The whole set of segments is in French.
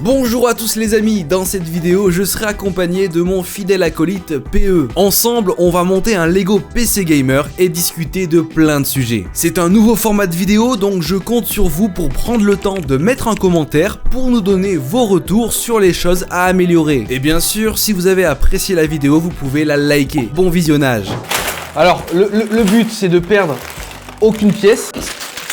Bonjour à tous les amis, dans cette vidéo je serai accompagné de mon fidèle acolyte PE. Ensemble on va monter un Lego PC Gamer et discuter de plein de sujets. C'est un nouveau format de vidéo donc je compte sur vous pour prendre le temps de mettre un commentaire pour nous donner vos retours sur les choses à améliorer. Et bien sûr si vous avez apprécié la vidéo vous pouvez la liker. Bon visionnage. Alors le but c'est de perdre aucune pièce.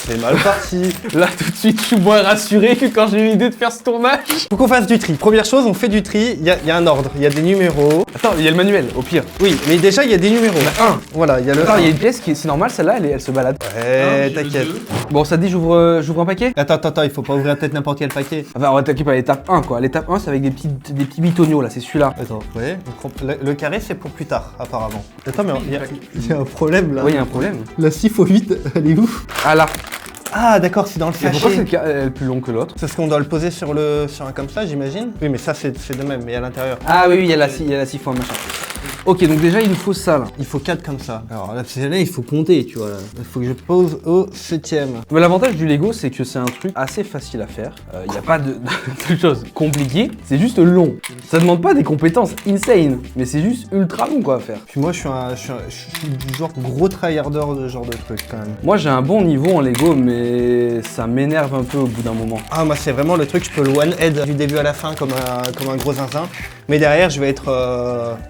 C'est mal parti. Là tout de suite je suis moins rassuré que quand j'ai eu l'idée de faire ce tournage. Faut qu'on fasse du tri. Première chose, on fait du tri, il y a un ordre, il y a des numéros. Attends, il y a le manuel au pire. Oui, mais déjà il y a des numéros. Il y en a un. Voilà, il y a le Attends, 1. il y a une pièce qui est, c'est normal celle-là, elle se balade. Ouais, t'inquiète. Bon ça te dit j'ouvre un paquet. Attends, il faut pas ouvrir peut-être n'importe quel paquet. Enfin on va attaquer par l'étape 1 quoi. L'étape 1 c'est avec des petits bitoniaux là, c'est celui-là. Attends, ouais, le carré c'est pour plus tard apparemment. Attends, mais il y a un problème là. Oui, il y a un problème. La 6 x 8, elle est où? Ah là. Ah d'accord, c'est dans le Et pourquoi sachet. elle est plus long que l'autre? C'est ce qu'on doit le poser sur un comme ça, j'imagine. Oui, mais ça c'est de même, mais à l'intérieur. Ah oui, il y a la scie fois machin. Ok, donc déjà il nous faut ça là. Il faut 4 comme ça. Alors là, il faut compter, tu vois. Là. Il faut que je pose au 7ème. Mais l'avantage du Lego, c'est que c'est un truc assez facile à faire. Il n'y a pas de choses compliquées, c'est juste long. Ça demande pas des compétences insane, mais c'est juste ultra long quoi à faire. Puis moi, je suis du genre gros tryharder de ce genre de truc quand même. Moi j'ai un bon niveau en Lego, mais ça m'énerve un peu au bout d'un moment. Ah, moi, c'est vraiment le truc, je peux le one-head du début à la fin comme un gros zinzin. Mais derrière, je vais être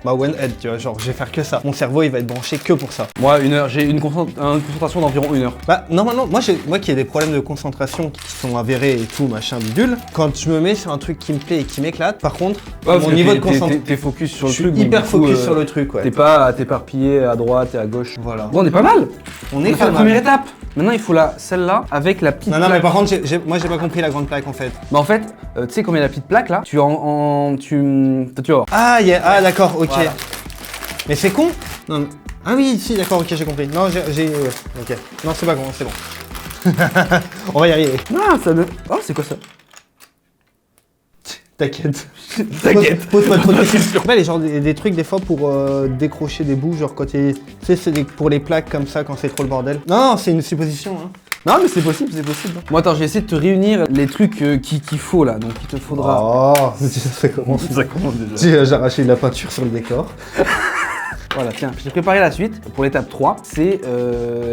one-head, tu vois. Genre, je vais faire que ça. Mon cerveau, il va être branché que pour ça. Moi, 1 heure, j'ai une concentration d'environ 1 heure. Bah, normalement, moi qui ai des problèmes de concentration qui sont avérés et tout, machin, bidule, quand je me mets sur un truc qui me plaît et qui m'éclate, par contre, mon niveau de concentration. T'es focus sur le Je suis truc. hyper donc, du coup, focus sur le truc, ouais. T'es pas éparpillé à droite et à gauche. Voilà. Bon, on est pas mal. On On est a fait la pas première mal. étape. Maintenant, il faut celle-là avec la petite Non, mais plaque. par contre, moi, j'ai pas compris la grande plaque en fait. Bah en fait, tu sais comme il y a la petite plaque là, tu vas voir. Ah, d'accord, ok. Voilà. Mais c'est con. Non, mais- Ah oui, si, d'accord, ok, j'ai compris. Non, ok. Non, c'est pas con, c'est bon. On va y arriver. Non, ça ne... Oh, c'est quoi ça? T'inquiète. T'inquiète. Pose pas trop de questions. Ouais, les gens des trucs des fois pour décrocher des bouts, genre quand tu sais, pour les plaques comme ça quand c'est trop le bordel. Non, c'est une supposition. Hein. Non mais c'est possible, c'est possible. Bon attends, j'ai essayé de te réunir les trucs qu'il faut là, donc il te faudra... Oh, ça commence. Ça commence déjà. J'ai arraché de la peinture sur le décor. Voilà, tiens, j'ai préparé la suite. Pour l'étape 3, c'est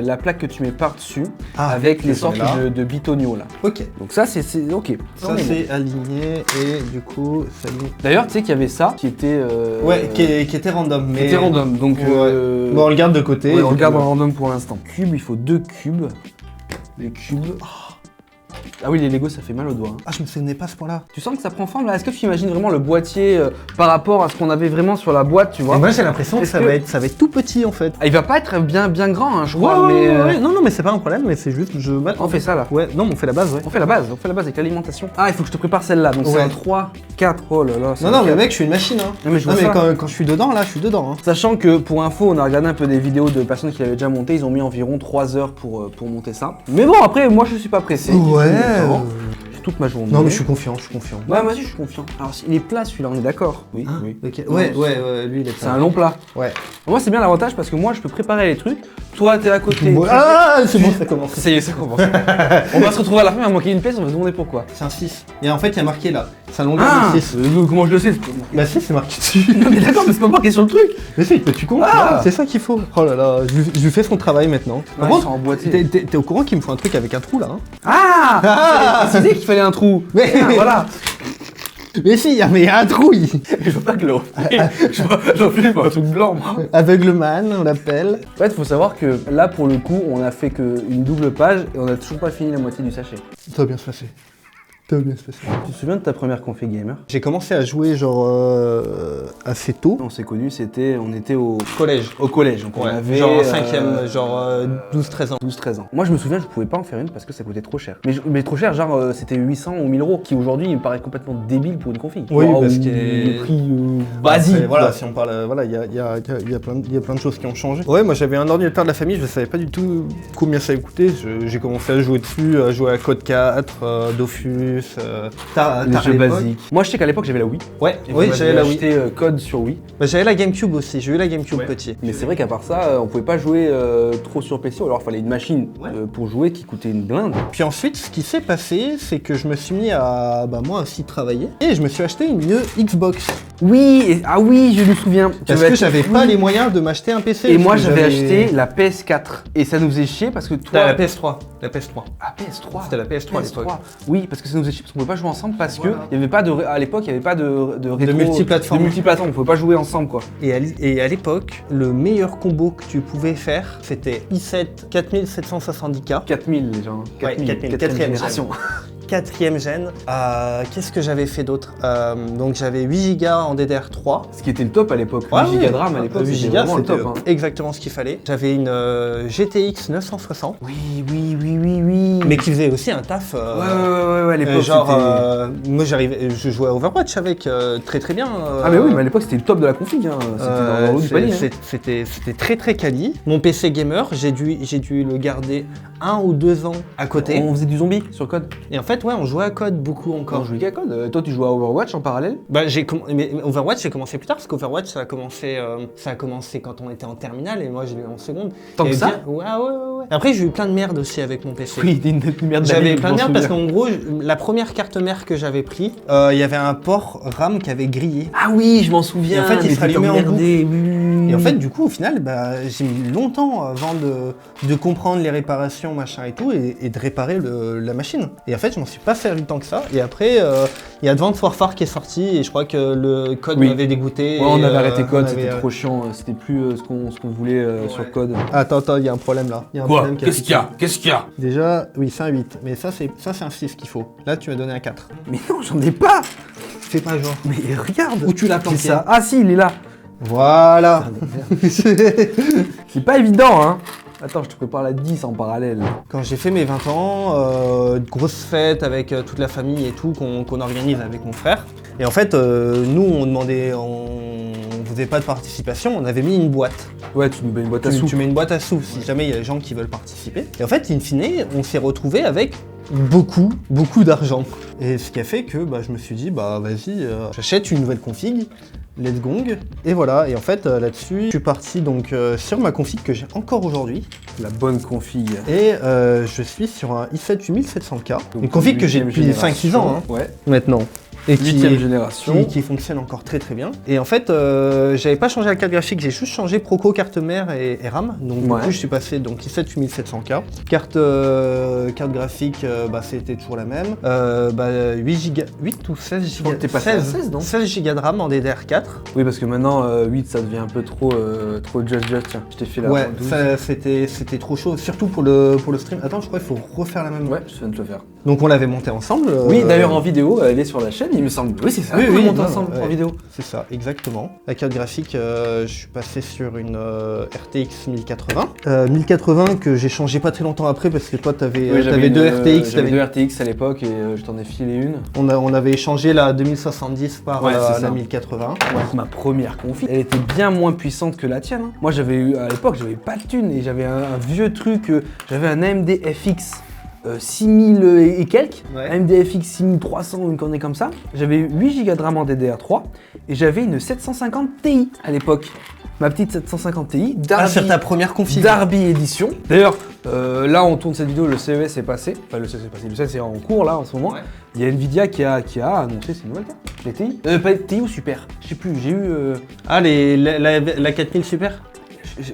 la plaque que tu mets par-dessus avec les sortes de bitoniaux là. Ok. Donc ça c'est ok. Ça c'est aligné et du coup ça aligne. D'ailleurs, tu sais qu'il y avait ça qui était... Ouais, qui était random. Mais... Qui était random, donc... Ouais. Bon, on le garde de côté. Ouais, on le garde en random pour l'instant. Cube, il faut 2 cubes. Les cubes. Ah oui, les Lego, ça fait mal aux doigts. Hein. Ah, je me souvenais pas à ce point-là. Tu sens que ça prend forme là? Est-ce que tu imagines vraiment le boîtier par rapport à ce qu'on avait vraiment sur la boîte, tu vois? Et moi j'ai l'impression que Est-ce ça va être tout petit en fait. Ah, il va pas être bien grand, hein, je crois, mais... ouais. Non, mais c'est pas un problème, mais c'est juste je On fait ça là. Ouais, non, mais on fait la base, ouais. On fait la base avec l'alimentation. Ah, il faut que je te prépare celle-là, donc c'est Ouais. un 3, 4, oh là là. c'est Non, un mais 4. mec, je suis une machine, hein. Non, mais je vois ça. quand je suis dedans, là, je suis dedans, hein. Sachant que pour info, on a regardé un peu des vidéos de personnes qui l'avaient déjà monté, ils ont mis environ 3 heures pour monter ça. Mais bon, après, moi je suis pas pressé. J'ai toute ma journée. Non, mais je suis confiant. Ouais, moi aussi je suis confiant. Alors, il est plat celui-là, on est d'accord? Oui, Hein oui. Ok. Ouais, lui, il est C'est un long plat. Ouais. Moi, c'est bien l'avantage parce que moi, je peux préparer les trucs. Toi, t'es à côté. Ah, c'est bon, ça commence. Ça y est, ça commence. On va se retrouver à la fin, il va manquer une pièce, on va se demander pourquoi. C'est un 6. Et en fait, il y a marqué là. C'est un longueur Ah, de 6. comment je le sais? Bah, si, c'est marqué dessus. Non, mais d'accord, mais c'est pas marqué sur le truc. Mais si, tu comptes. Ah. C'est ça qu'il faut. Oh là là, je lui fais son travail maintenant. Ouais, ils sont emboîtés. T'es au courant qu'il me faut un truc avec un trou là, hein? Ah, c'est dit qu'il fallait un trou. Mais- Ah, voilà. Mais si, mais il y a un trou, Je veux pas que l'eau. J'en fais pas un truc blanc, moi. Aveugleman, on l'appelle. En fait, faut savoir que là, pour le coup, on a fait qu'une double page et on a toujours pas fini la moitié du sachet. Ça va bien se passer. Ça va bien se passer. Tu te souviens de ta première config gamer? J'ai commencé à jouer genre assez tôt. On s'est connus, on était Collège. au collège. Donc on avait genre en 5ème, genre 12-13 ans. 12-13 ans. Moi je me souviens, je pouvais pas en faire une parce que ça coûtait trop cher. Mais trop cher, genre c'était 800 ou 1000 euros, qui aujourd'hui me paraît complètement débile pour une config. Oui, Genre, parce ou que le prix basique. Après, voilà, si on parle, voilà, il y a plein de choses qui ont changé. Ouais, moi j'avais un ordinateur de la famille, je savais pas du tout combien ça allait coûter. J'ai commencé à jouer dessus, à jouer à Code 4, Dofus, plus. T'as Les jeux l'époque. basiques. Moi, je sais qu'à l'époque, j'avais la Wii. Ouais, Et oui, vous j'avais m'aviez la Wii. acheté Code sur Wii. Bah, j'avais la GameCube aussi, j'ai eu la GameCube Ouais. petit. Mais c'est vrai qu'à part ça, on pouvait pas jouer trop sur PC, ou alors il fallait une machine pour jouer qui coûtait une blinde. Puis ensuite, ce qui s'est passé, c'est que je me suis mis à, moi aussi, travailler. Et je me suis acheté une Xbox. Oui, ah oui, je me souviens. Parce que j'avais pas les moyens de m'acheter un PC. Et parce moi, que j'avais acheté la PS4. Et ça nous faisait chier parce que toi. La PS3. La PS3. Ah, PS3. C'était la PS3 à l'époque. Oui, parce que ça nous faisait chier parce qu'on pouvait pas jouer ensemble parce que il y avait pas de. À l'époque, il y avait pas de rétro- multiplateforme. De multiplateforme, on pouvait pas jouer ensemble quoi. Et à l'époque, le meilleur combo que tu pouvais faire, c'était i7 4770K. 4000 les gens. Ouais, 4000, quatrième quatrième génération. 4ème gène. Qu'est-ce que j'avais fait d'autre? Donc j'avais 8 Go en DDR3. Ce qui était le top à l'époque. Ouais, 8 Go de RAM à l'époque, 8 c'était Go, vraiment le c'était top. Hein. exactement ce qu'il fallait. J'avais une GTX 960, Oui. mais qui faisait aussi un taf. Ouais, à l'époque. Moi je jouais à Overwatch avec très bien. Ah, mais oui, mais à l'époque, c'était le top de la config. Hein. C'était dans le haut du panier. Hein. C'était très quali. Mon PC gamer, j'ai dû le garder 1 ou 2 ans à côté. On faisait du zombie sur Code. Et en fait, ouais, on jouait à Code beaucoup encore. On jouait qu'à Code. Toi, tu jouais à Overwatch en parallèle? Bah, mais Overwatch, j'ai commencé plus tard parce qu'Overwatch, ça a commencé quand on était en terminale et moi, je l'ai eu en seconde. Tant que Et ça? Ouais. Après, j'ai eu plein de merde aussi avec mon PC. Oui, une merde. J'avais plein de merde parce qu'en gros, la première carte mère que j'avais pris, il y avait un port RAM qui avait grillé. Ah oui, je m'en souviens. Et en fait, il se rallumait en boucle. Oui. Et en fait, du coup, au final, j'ai mis longtemps avant de comprendre les réparations, machin et tout, et de réparer la machine. Et en fait, je m'en suis pas servi tant que ça. Et après, il y a Advanced Warfare qui est sorti, et je crois que le Code m'avait dégoûté. Ouais, on avait arrêté Code, on c'était avait, trop chiant. C'était plus ce qu'on voulait sur Code. Attends, il y a un problème là. Il y a un Quoi? problème Qu'est-ce qu'il y a? Qu'est-ce qu'il y a? Déjà, oui, c'est un 8, mais ça c'est un 6 qu'il faut. Là, tu m'as donné un 4. Mais non, j'en ai pas. Fais pas genre. Mais regarde. Où tu l'as planqué? C'est ça. Ah si, il est là. Voilà. C'est pas évident, hein. Attends, je te prépare la 10 en parallèle. Quand j'ai fait mes 20 ans, grosse fête avec toute la famille et tout qu'on organise avec mon frère. Et en fait, nous, on faisait pas de participation, on avait mis une boîte. Ouais, tu nous mets une boîte à sous. Tu mets une boîte à sous si jamais il y a des gens qui veulent participer. Et en fait, in fine, on s'est retrouvé avec beaucoup d'argent. Et ce qui a fait que je me suis dit, vas-y, j'achète une nouvelle config, let's gong, et voilà. Et en fait, là-dessus, je suis parti donc sur ma config que j'ai encore aujourd'hui. La bonne config. Et je suis sur un i7 8700K, une config que j'ai depuis 5-6 ans Ouais. maintenant. Et 8ème génération. qui fonctionne encore très bien. Et en fait, j'avais pas changé la carte graphique, j'ai juste changé Proco, carte mère et RAM. Donc du coup, je suis passé donc i7 8700K. Carte graphique, c'était toujours la même. 8 ou 16 Go. T'es passé à 16, non? 16 Go de RAM en DDR4. Oui, parce que maintenant, 8, ça devient un peu trop just. Tiens, je t'ai fait la Ouais, 12. ça, c'était trop chaud, surtout pour le stream. Attends, je crois qu'il faut refaire la même. Ouais, je viens de te le faire. Donc on l'avait monté ensemble. Oui, d'ailleurs en vidéo, elle est sur la chaîne, il me semble. Oui, c'est ça. Oui, on oui, monte non, ensemble en ouais. vidéo. C'est ça, exactement. La carte graphique, je suis passé sur une RTX 1080. 1080 que j'ai changé pas très longtemps après parce que toi t'avais deux RTX. J'avais deux RTX à l'époque et je t'en ai filé une. On avait échangé la 2070 par la 1080. Ouais, ma première config, elle était bien moins puissante que la tienne. Hein. Moi j'avais eu, à l'époque, j'avais pas de thune et j'avais un vieux truc, j'avais un AMD FX 6000 et quelques, Ouais. AMD FX 6300 ou une connerie comme ça. J'avais 8 Go de RAM en DDR3 et j'avais une 750 Ti à l'époque. Ma petite 750 Ti, sur ta première config. Darby Edition. D'ailleurs, là on tourne cette vidéo, le CES est passé. Enfin le CES est passé, le CES est en cours là en ce moment. Ouais. Il y a Nvidia qui a annoncé ses nouvelles cartes. Les TI. Pas TI ou Super. Je sais plus, j'ai eu... Ah, la 4000 Super.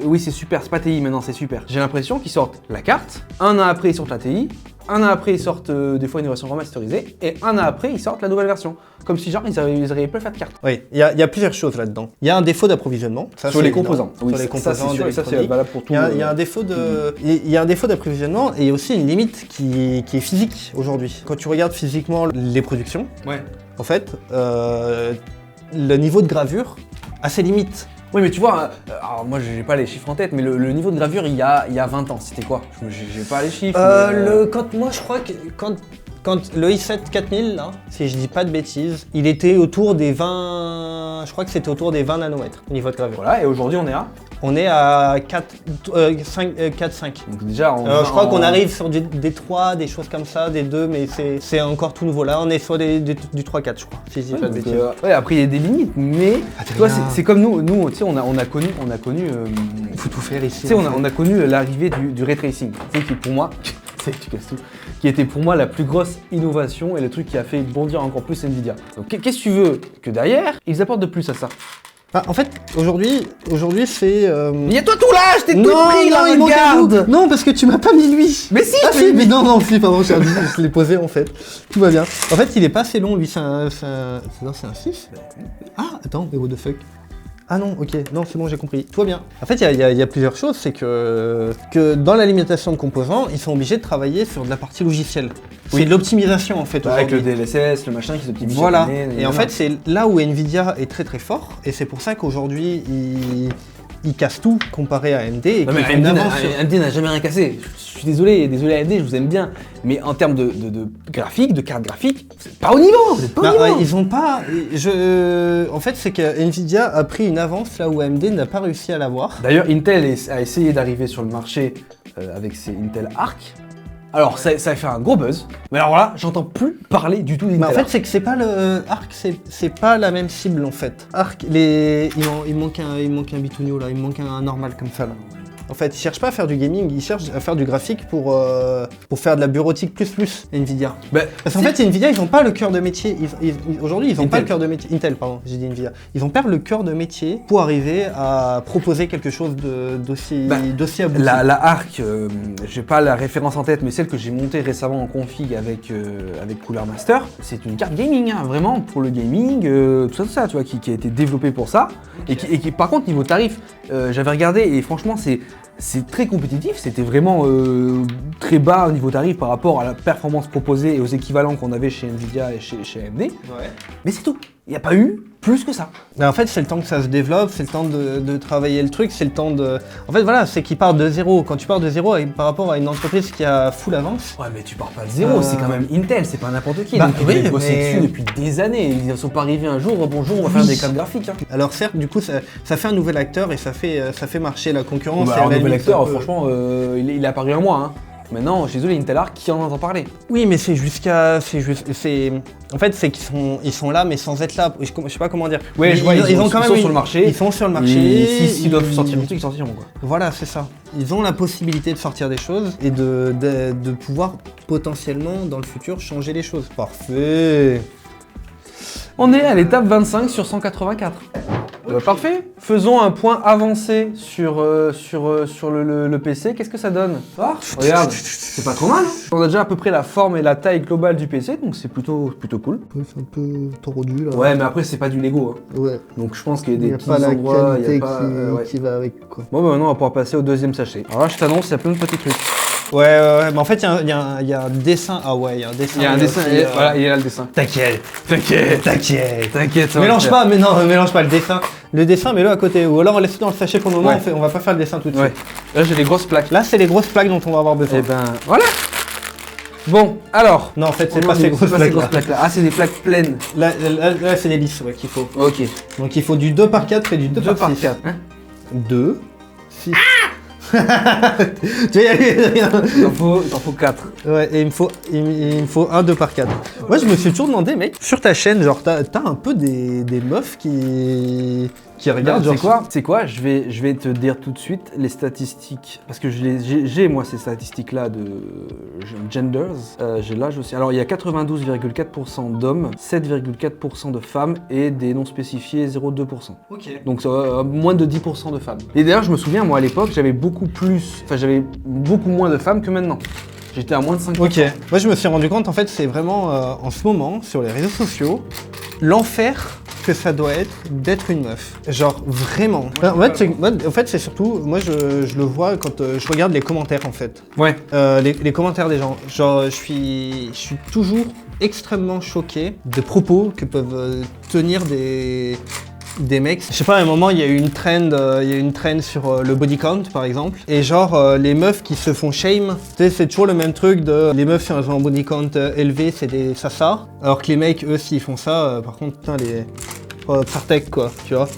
Oui, c'est Super, c'est pas TI maintenant, c'est Super. J'ai l'impression qu'ils sortent la carte, un an après ils sortent la TI, un an après ils sortent des fois une version remasterisée, et un an après ils sortent la nouvelle version. Comme si genre ils arrivaient pas à faire de carte. Oui, il y a plusieurs choses là-dedans. Il y a un défaut d'approvisionnement. Ça, Sur c'est les évident. composants. Oui, Sur les ça, composants c'est sûr, et ça c'est d'électronique. valable pour tout. Il y a un défaut il y a un défaut d'approvisionnement et aussi une limite qui est physique aujourd'hui. Quand tu regardes physiquement les productions, Ouais. en fait, le niveau de gravure a ses limites. Oui, mais tu vois, alors moi j'ai pas les chiffres en tête, mais le niveau de gravure il y a 20 ans, c'était quoi? J'ai pas les chiffres. Moi je crois que quand le i7 4000, là, si je dis pas de bêtises, il était autour des 20... Je crois que c'était autour des 20 nanomètres au niveau de gravure. Voilà, et aujourd'hui on est à. On est à 4, 5. Donc déjà, Je crois qu'on arrive sur des 3, des choses comme ça, des 2, mais c'est encore tout nouveau. Là, on est sur du 3-4, je crois, si je dis pas de bêtises. Ouais, après il y a des limites, mais tu vois, c'est comme nous, tu sais, on a connu. Il faut tout faire ici. Tu sais, on a connu l'arrivée du ray tracing, tu sais, qui pour moi, tu casses tout, qui était pour moi la plus grosse innovation et le truc qui a fait bondir encore plus Nvidia. Donc qu'est-ce que tu veux que derrière, ils apportent de plus à ça? Bah, en fait, aujourd'hui c'est... Il y a toi tout là, je t'ai tout pris là, il manque un bout. regarde. Non, parce que tu m'as pas mis lui. Mais si, Ah si, mais non, si, pardon, je l'ai posé en fait. Tout va bien. En fait, il est pas assez long, lui, c'est un 6. Ah, attends, mais what the fuck. Ah non, ok, non, c'est bon, j'ai compris. Tout va bien. En fait, il y a plusieurs choses, c'est que dans la limitation de composants, ils sont obligés de travailler sur de la partie logicielle. C'est de l'optimisation en fait. Avec le DLSS, le machin qui s'optimise. Voilà. Et en fait, c'est là où Nvidia est très très fort, et c'est pour ça qu'aujourd'hui, ils cassent tout comparé à AMD. Et non, mais AMD n'a jamais rien cassé. Je suis désolé AMD, je vous aime bien. Mais en termes de graphique, de carte graphique, c'est pas au niveau. Vous êtes pas au niveau. Ils ont pas. En fait, c'est que Nvidia a pris une avance là où AMD n'a pas réussi à l'avoir. D'ailleurs, Intel a essayé d'arriver sur le marché avec ses Intel Arc. Alors ça a fait un gros buzz, mais alors là, j'entends plus parler du tout d'Intel. Mais en fait, c'est que c'est pas le Arc, c'est pas la même cible en fait. Arc, il manque un bitonio là, il manque un normal comme ça là. En fait, ils cherchent pas à faire du gaming, ils cherchent à faire du graphique pour faire de la bureautique plus Nvidia. Parce qu'en fait, Nvidia, ils ont pas le cœur de métier. Aujourd'hui, ils ont pas le cœur de métier. Intel, pardon, j'ai dit Nvidia. Ils ont pas le cœur de métier pour arriver à proposer quelque chose d'aussi abouti. La Arc, j'ai pas la référence en tête, mais celle que j'ai montée récemment en config avec Cooler Master, c'est une carte gaming, hein, vraiment pour le gaming, tout ça, tu vois, qui a été développée pour ça. Okay. Et qui, par contre, niveau tarif, j'avais regardé et franchement, c'est très compétitif, c'était vraiment très bas au niveau tarif par rapport à la performance proposée et aux équivalents qu'on avait chez Nvidia et chez AMD. Ouais. Mais c'est tout, il n'y a pas eu plus que ça. Mais en fait, c'est le temps que ça se développe, c'est le temps de travailler le truc, c'est le temps de... En fait, voilà, c'est qu'ils partent de zéro. Quand tu pars de zéro par rapport à une entreprise qui a full avance... Ouais, mais tu pars pas de zéro, c'est quand même Intel, c'est pas n'importe qui. Bah, donc ils ont bossé dessus depuis des années, ils ne sont pas arrivés un jour, bonjour, on va faire des cartes graphiques. Hein. Alors certes, du coup, ça fait un nouvel acteur et ça fait marcher la concurrence. Alors, un nouvel acteur, franchement, il est apparu un mois. Hein. Maintenant, je suis désolé, Intel Arc, qui en entend parler? Oui, mais en fait, c'est qu'ils sont là, mais sans être là. Je sais pas comment dire. Ouais, je vois, ils sont sur le marché. Ils sont sur le marché. S'ils doivent sortir un truc, ils sortiront quoi. Voilà, c'est ça. Ils ont la possibilité de sortir des choses et de pouvoir potentiellement, dans le futur, changer les choses. Parfait. On est à l'étape 25 sur 184. Parfait. Faisons un point avancé sur le PC. Qu'est-ce que ça donne? Regarde, c'est pas trop mal. Hein, on a déjà à peu près la forme et la taille globale du PC, donc c'est plutôt cool. C'est un peu tordu là. Ouais, mais après c'est pas du Lego. Hein. Ouais. Donc je pense qu'il y a des petits endroits. Il y a pas la qualité qui va avec quoi. Bon, bah maintenant on va pouvoir passer au deuxième sachet. Alors là, je t'annonce, il y a plein de petits trucs. Ouais, mais en fait, il y a un dessin. Ah ouais, il y a un dessin. Il y a un dessin, voilà, il est là le dessin. T'inquiète. Mélange pas, mais non, mélange pas le dessin. Le dessin, mets-le à côté. Ou alors, laisse-le dans le sachet pour le moment, on va pas faire le dessin tout de suite. Ouais. Là, j'ai les grosses plaques. Là, c'est les grosses plaques dont on va avoir besoin. Et ben, voilà. Bon, alors. Non, en fait, c'est pas ces grosses plaques là. Ah, c'est des plaques pleines. Là c'est des lisses qu'il faut. Ok. Donc, il faut du 2x4 et du 2x6. 2, 6. Tu vas y aller. T'en faut 4. Ouais, et il me faut un 2x4. Moi, je me suis toujours demandé, mec, sur ta chaîne, genre, t'as un peu des meufs qui regardent. C'est quoi je vais te dire tout de suite les statistiques. Parce que j'ai moi ces statistiques-là de genders. J'ai l'âge aussi. Alors, il y a 92,4% d'hommes, 7,4% de femmes et des non spécifiés 0,2%. Ok. Donc, moins de 10% de femmes. Et d'ailleurs, je me souviens, moi, à l'époque, j'avais beaucoup moins de femmes que maintenant. J'étais à moins de 5%. Ok. Moi, je me suis rendu compte, en fait, c'est vraiment, en ce moment, sur les réseaux sociaux, l'enfer que ça doit être d'être une meuf. Genre, vraiment. En fait, c'est surtout, moi, je le vois quand je regarde les commentaires, en fait. Ouais. Les commentaires des gens. Genre, je suis toujours extrêmement choqué des propos que peuvent tenir des des mecs. Je sais pas, à un moment, il y a eu une trend sur le body count, par exemple. Et genre, les meufs qui se font shame, tu sais, c'est toujours le même truc de les meufs, si elles ont un body count élevé, c'est des sassas. Alors que les mecs, eux, s'ils font ça, par contre, putain, les Partec, quoi, tu vois.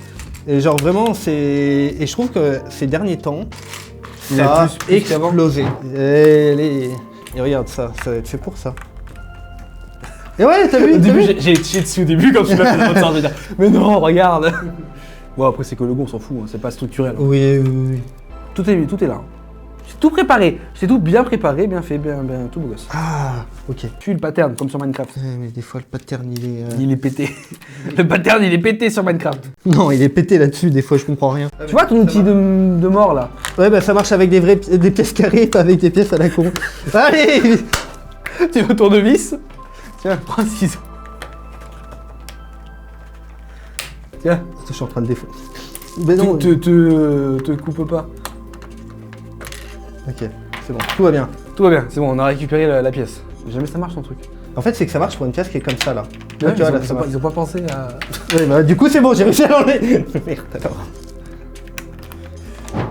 Et genre, vraiment, et je trouve que ces derniers temps, ça a explosé. Et regarde ça va être fait pour ça. Et ouais, t'as vu, j'ai chié dessus au début quand tu l'as fait de je dire, mais non, regarde. Bon, après, c'est que le goût, on s'en fout, hein, c'est pas structurel. Hein. Oui. Tout est là. C'est tout préparé. C'est tout bien préparé, bien fait, bien tout beau gosse. Ah, ok. Suis le pattern, comme sur Minecraft. Mais des fois, le pattern, Il est pété. Le pattern, il est pété sur Minecraft. Non, il est pété là-dessus, des fois, je comprends rien. Tu vois ton outil de mort, là? Ouais, bah ça marche avec des pièces carrées, pas avec des pièces à la con. Allez. Tu veux tournevis? Tiens, prends un ciseau. Tiens. Je suis en train de défaut. Mais non. Te coupe pas. Ok, c'est bon, tout va bien. Tout va bien, c'est bon, on a récupéré la pièce. Jamais ça marche ton truc. En fait, c'est que ça marche pour une pièce qui est comme ça là. Ouais, tu vois, là, ils ont pas pensé à. Ouais, bah du coup, c'est bon, j'ai réussi à l'enlever. Merde alors.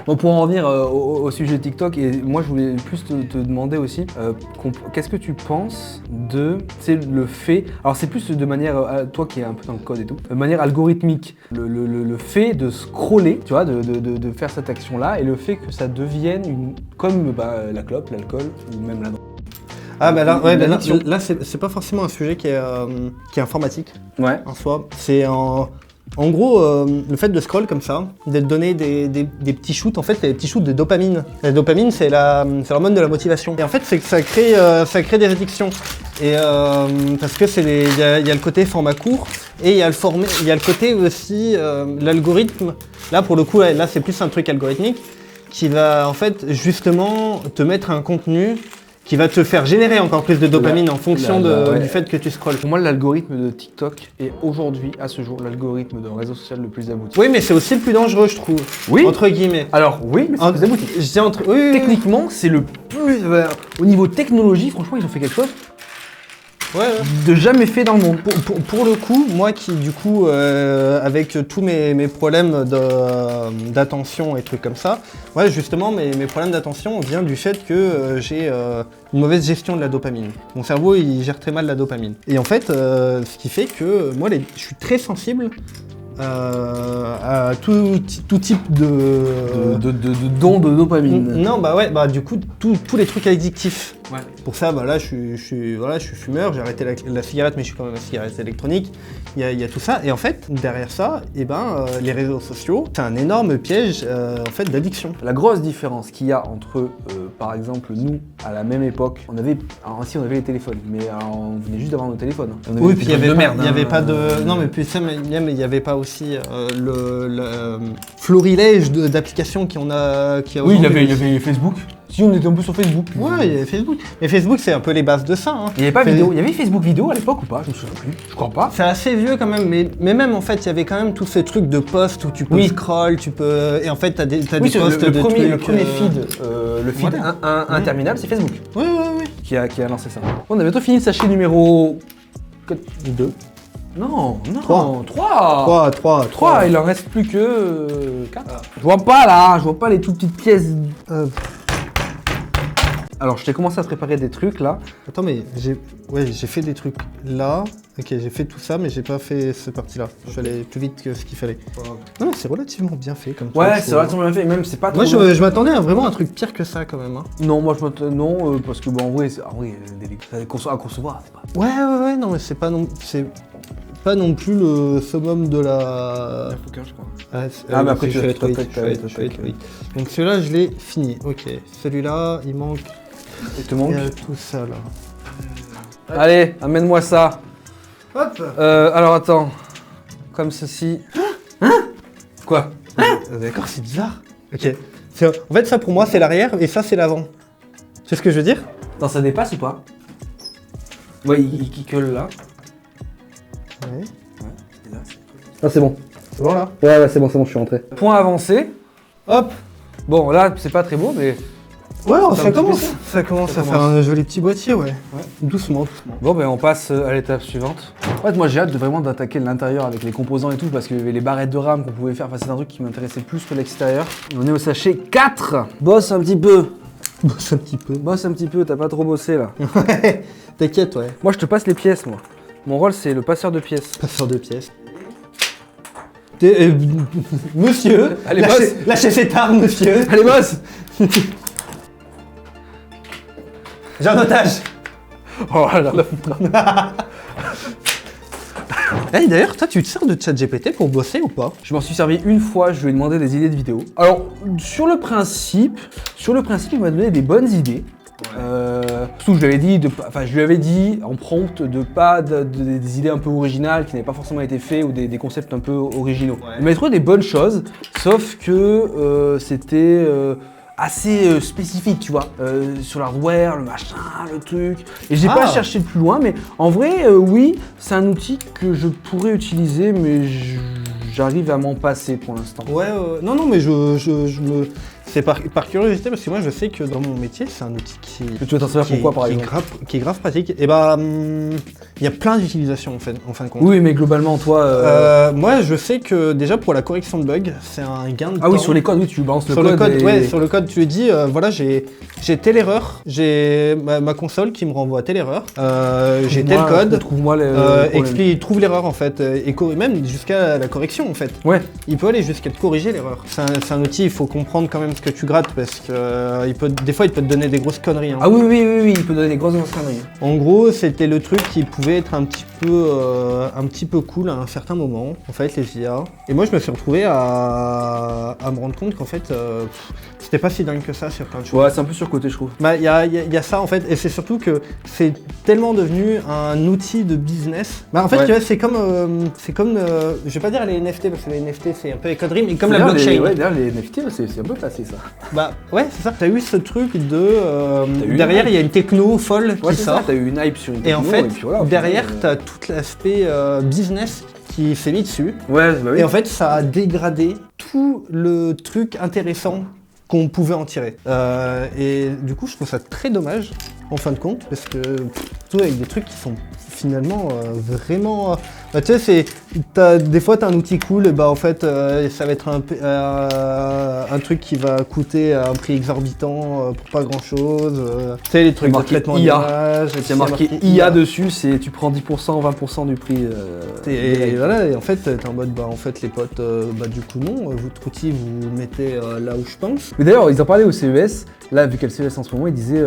Bon, pour en revenir au sujet TikTok, et moi je voulais plus te demander aussi, qu'est-ce que tu penses de le fait, alors c'est plus de manière, toi qui es un peu dans le code et tout, de manière algorithmique, le fait de scroller, tu vois, de faire cette action-là, et le fait que ça devienne comme la clope, l'alcool, ou même la drogue. Ah bah là, ouais, là c'est pas forcément un sujet qui est informatique en soi. C'est en gros, le fait de scroll comme ça, d'être donné des petits shoots, en fait, c'est des petits shoots de dopamine. La dopamine, c'est l'hormone de la motivation. Et en fait, c'est que ça crée des addictions. Et parce que il y a le côté format court, et il y a le côté aussi, l'algorithme. Là, pour le coup, là, c'est plus un truc algorithmique qui va, en fait, justement, te mettre un contenu qui va te faire générer encore plus de dopamine en fonction du fait que tu scrolles. Pour moi, l'algorithme de TikTok est aujourd'hui, à ce jour, l'algorithme de réseau social le plus abouti. Oui, mais c'est aussi le plus dangereux, je trouve. Oui. Entre guillemets. Alors, oui, mais c'est le plus abouti. Je dis entre. Oui. Techniquement, c'est le plus. Au niveau technologie, franchement, ils ont fait quelque chose de jamais fait dans le monde. Pour le coup, moi qui, du coup, avec tous mes problèmes d'attention et trucs comme ça, ouais, justement, mes problèmes d'attention viennent du fait que j'ai une mauvaise gestion de la dopamine. Mon cerveau, il gère très mal la dopamine. Et en fait, ce qui fait que moi, je suis très sensible à tout type de dons de dopamine. Non, bah ouais, bah du coup, tous les trucs addictifs. Ouais. Pour ça, bah là, je suis fumeur, j'ai arrêté la cigarette, mais je suis quand même à la cigarette électronique. Il y a tout ça. Et en fait, derrière ça, les réseaux sociaux, c'est un énorme piège en fait d'addiction. La grosse différence qu'il y a entre, par exemple, nous, à la même époque, on avait les téléphones, mais on venait juste d'avoir nos téléphones. Oui, puis il n'y avait pas de... Non, mais puis ça, il n'y avait pas aussi le florilège d'applications qui a oui, il y avait Facebook. Si, on était un peu sur Facebook. Ouais, il y avait Facebook. Mais Facebook, c'est un peu les bases de ça. Hein. Il n'y avait pas vidéo. Il y avait Facebook vidéo à l'époque ou pas? Je me souviens plus. Je crois pas. C'est assez vieux quand même, mais même en fait, il y avait quand même tous ces trucs de posts où tu peux scroll, tu peux... Et en fait, t'as des posts de trucs... Le premier feed, le feed interminable, c'est Facebook. Oui. Qui a lancé ça. On a bientôt fini sachet numéro... 2. Non, 3. Il en reste plus que 4. Je vois pas les toutes petites pièces. Alors, je t'ai commencé à préparer des trucs là. Attends, mais j'ai fait des trucs là. Ok, j'ai fait tout ça, mais j'ai pas fait cette partie-là. Je suis allé plus vite que ce qu'il fallait. Non, c'est relativement bien fait comme ça. Ouais, c'est relativement bien fait. Même, c'est pas trop. Moi, je m'attendais à vraiment un truc pire que ça quand même. Hein. Non, moi, je m'attendais. Non, parce que, en vrai, à concevoir, c'est pas. Ouais, non, mais c'est pas non plus le summum de la... Foucault, je crois. Mais après, je vais être vite. Donc celui-là, je l'ai fini. Ok, celui-là, il manque... Il te manque tout ça, là. Allez, amène-moi ça. Hop. Alors, attends. Comme ceci. Hein? Quoi? D'accord, c'est bizarre. Ok. En fait, ça, pour moi, c'est l'arrière, et ça, c'est l'avant. Tu sais ce que je veux dire? Attends, ça dépasse ou pas? Ouais, il colle là. Ouais. Et là, ah, c'est bon. C'est bon là? Ouais, c'est bon, je suis rentré. Point avancé. Hop. Bon, là, c'est pas très beau, mais Ouais, un ça petit commence. PC. Ça commence Ça à faire un joli petit boîtier, ouais. Doucement, doucement. Bon, ben on passe à l'étape suivante. En fait, moi j'ai hâte vraiment d'attaquer l'intérieur avec les composants et tout, parce que les barrettes de RAM qu'on pouvait faire, enfin, c'est un truc qui m'intéressait plus que l'extérieur. On est au sachet 4. Bosse un petit peu. Bosse un petit peu. Bosse un petit peu, t'as pas trop bossé là. Ouais, t'inquiète, ouais. Moi je te passe les pièces, moi. Mon rôle c'est le passeur de pièces. Passeur de pièces. Monsieur, Allez, lâchez, bosse. lâchez cette arme, monsieur. Allez, bosse. J'ai un otage. Oh là là. Hey, d'ailleurs, toi, tu te sers de ChatGPT pour bosser ou pas? Je m'en suis servi une fois, je lui ai demandé des idées de vidéos. Alors, sur le principe, il m'a donné des bonnes idées. Surtout, je lui avais dit en prompt de pas des idées un peu originales qui n'avaient pas forcément été faites ou des concepts un peu originaux. Ouais. Il m'a trouvé des bonnes choses, sauf que c'était assez spécifique, tu vois, sur l'hardware, le machin, le truc. Et j'ai pas cherché plus loin, mais en vrai, oui, c'est un outil que je pourrais utiliser, mais j'arrive à m'en passer pour l'instant. Ouais, non, mais je me... C'est par curiosité, parce que moi, je sais que dans mon métier, c'est un outil qui... Tu veux t'en servir pourquoi, par exemple? Qui est grave pratique. Et bah, il y a plein d'utilisations, en fin de compte. Oui, mais globalement, toi... Moi, je sais que déjà, pour la correction de bugs, c'est un gain de temps. Ah oui, sur les codes, oui, tu balances Sur le code. ouais, sur le code, tu lui dis, voilà, j'ai telle erreur, j'ai ma console qui me renvoie telle erreur, j'ai tel code, Trouve-moi trouve l'erreur en fait, et même jusqu'à la correction en fait. Ouais. Il peut aller jusqu'à te corriger l'erreur. C'est un outil, il faut comprendre quand même ce que tu grattes parce que des fois il peut te donner des grosses conneries. Hein. Ah oui, il peut donner des grosses conneries. En gros, c'était le truc qui pouvait être un petit peu cool à un certain moment, en fait, les IA. Et moi, je me suis retrouvé à me rendre compte qu'en fait, c'était pas si dingue que ça sur plein de choses. Ouais, c'est un peu surcoté, je trouve. Bah, il y a ça en fait, et c'est surtout que c'est tellement devenu un outil de business. Bah, en fait, tu vois, c'est comme, je vais pas dire les NFT parce que les NFT c'est un peu les conneries, mais comme la blockchain. Ouais, d'ailleurs, les NFT, c'est un peu passé ça. Bah, ouais, c'est ça. T'as eu ce truc de. Derrière, il y a une techno folle qui sort. T'as eu une hype sur une techno. Et en fait, puis voilà, derrière, t'as tout l'aspect business qui s'est mis dessus. Ouais, bah oui. Et en fait, ça a dégradé tout le truc intéressant qu'on pouvait en tirer. Et du coup, je trouve ça très dommage, en fin de compte, parce que surtout avec des trucs qui sont finalement vraiment... tu sais, des fois, t'as un outil cool, et bah en fait, ça va être un truc qui va coûter à un prix exorbitant pour pas grand-chose. Tu sais, les trucs de traitement d'image. Il y a marqué IA dessus, c'est tu prends 10%, 20% du prix. Et voilà, et en fait, t'es en mode, bah en fait, les potes, du coup non, votre outil, vous le mettez là où je pense. Mais d'ailleurs, ils en parlaient au CES. Là, vu qu'il y a le CES en ce moment, ils disaient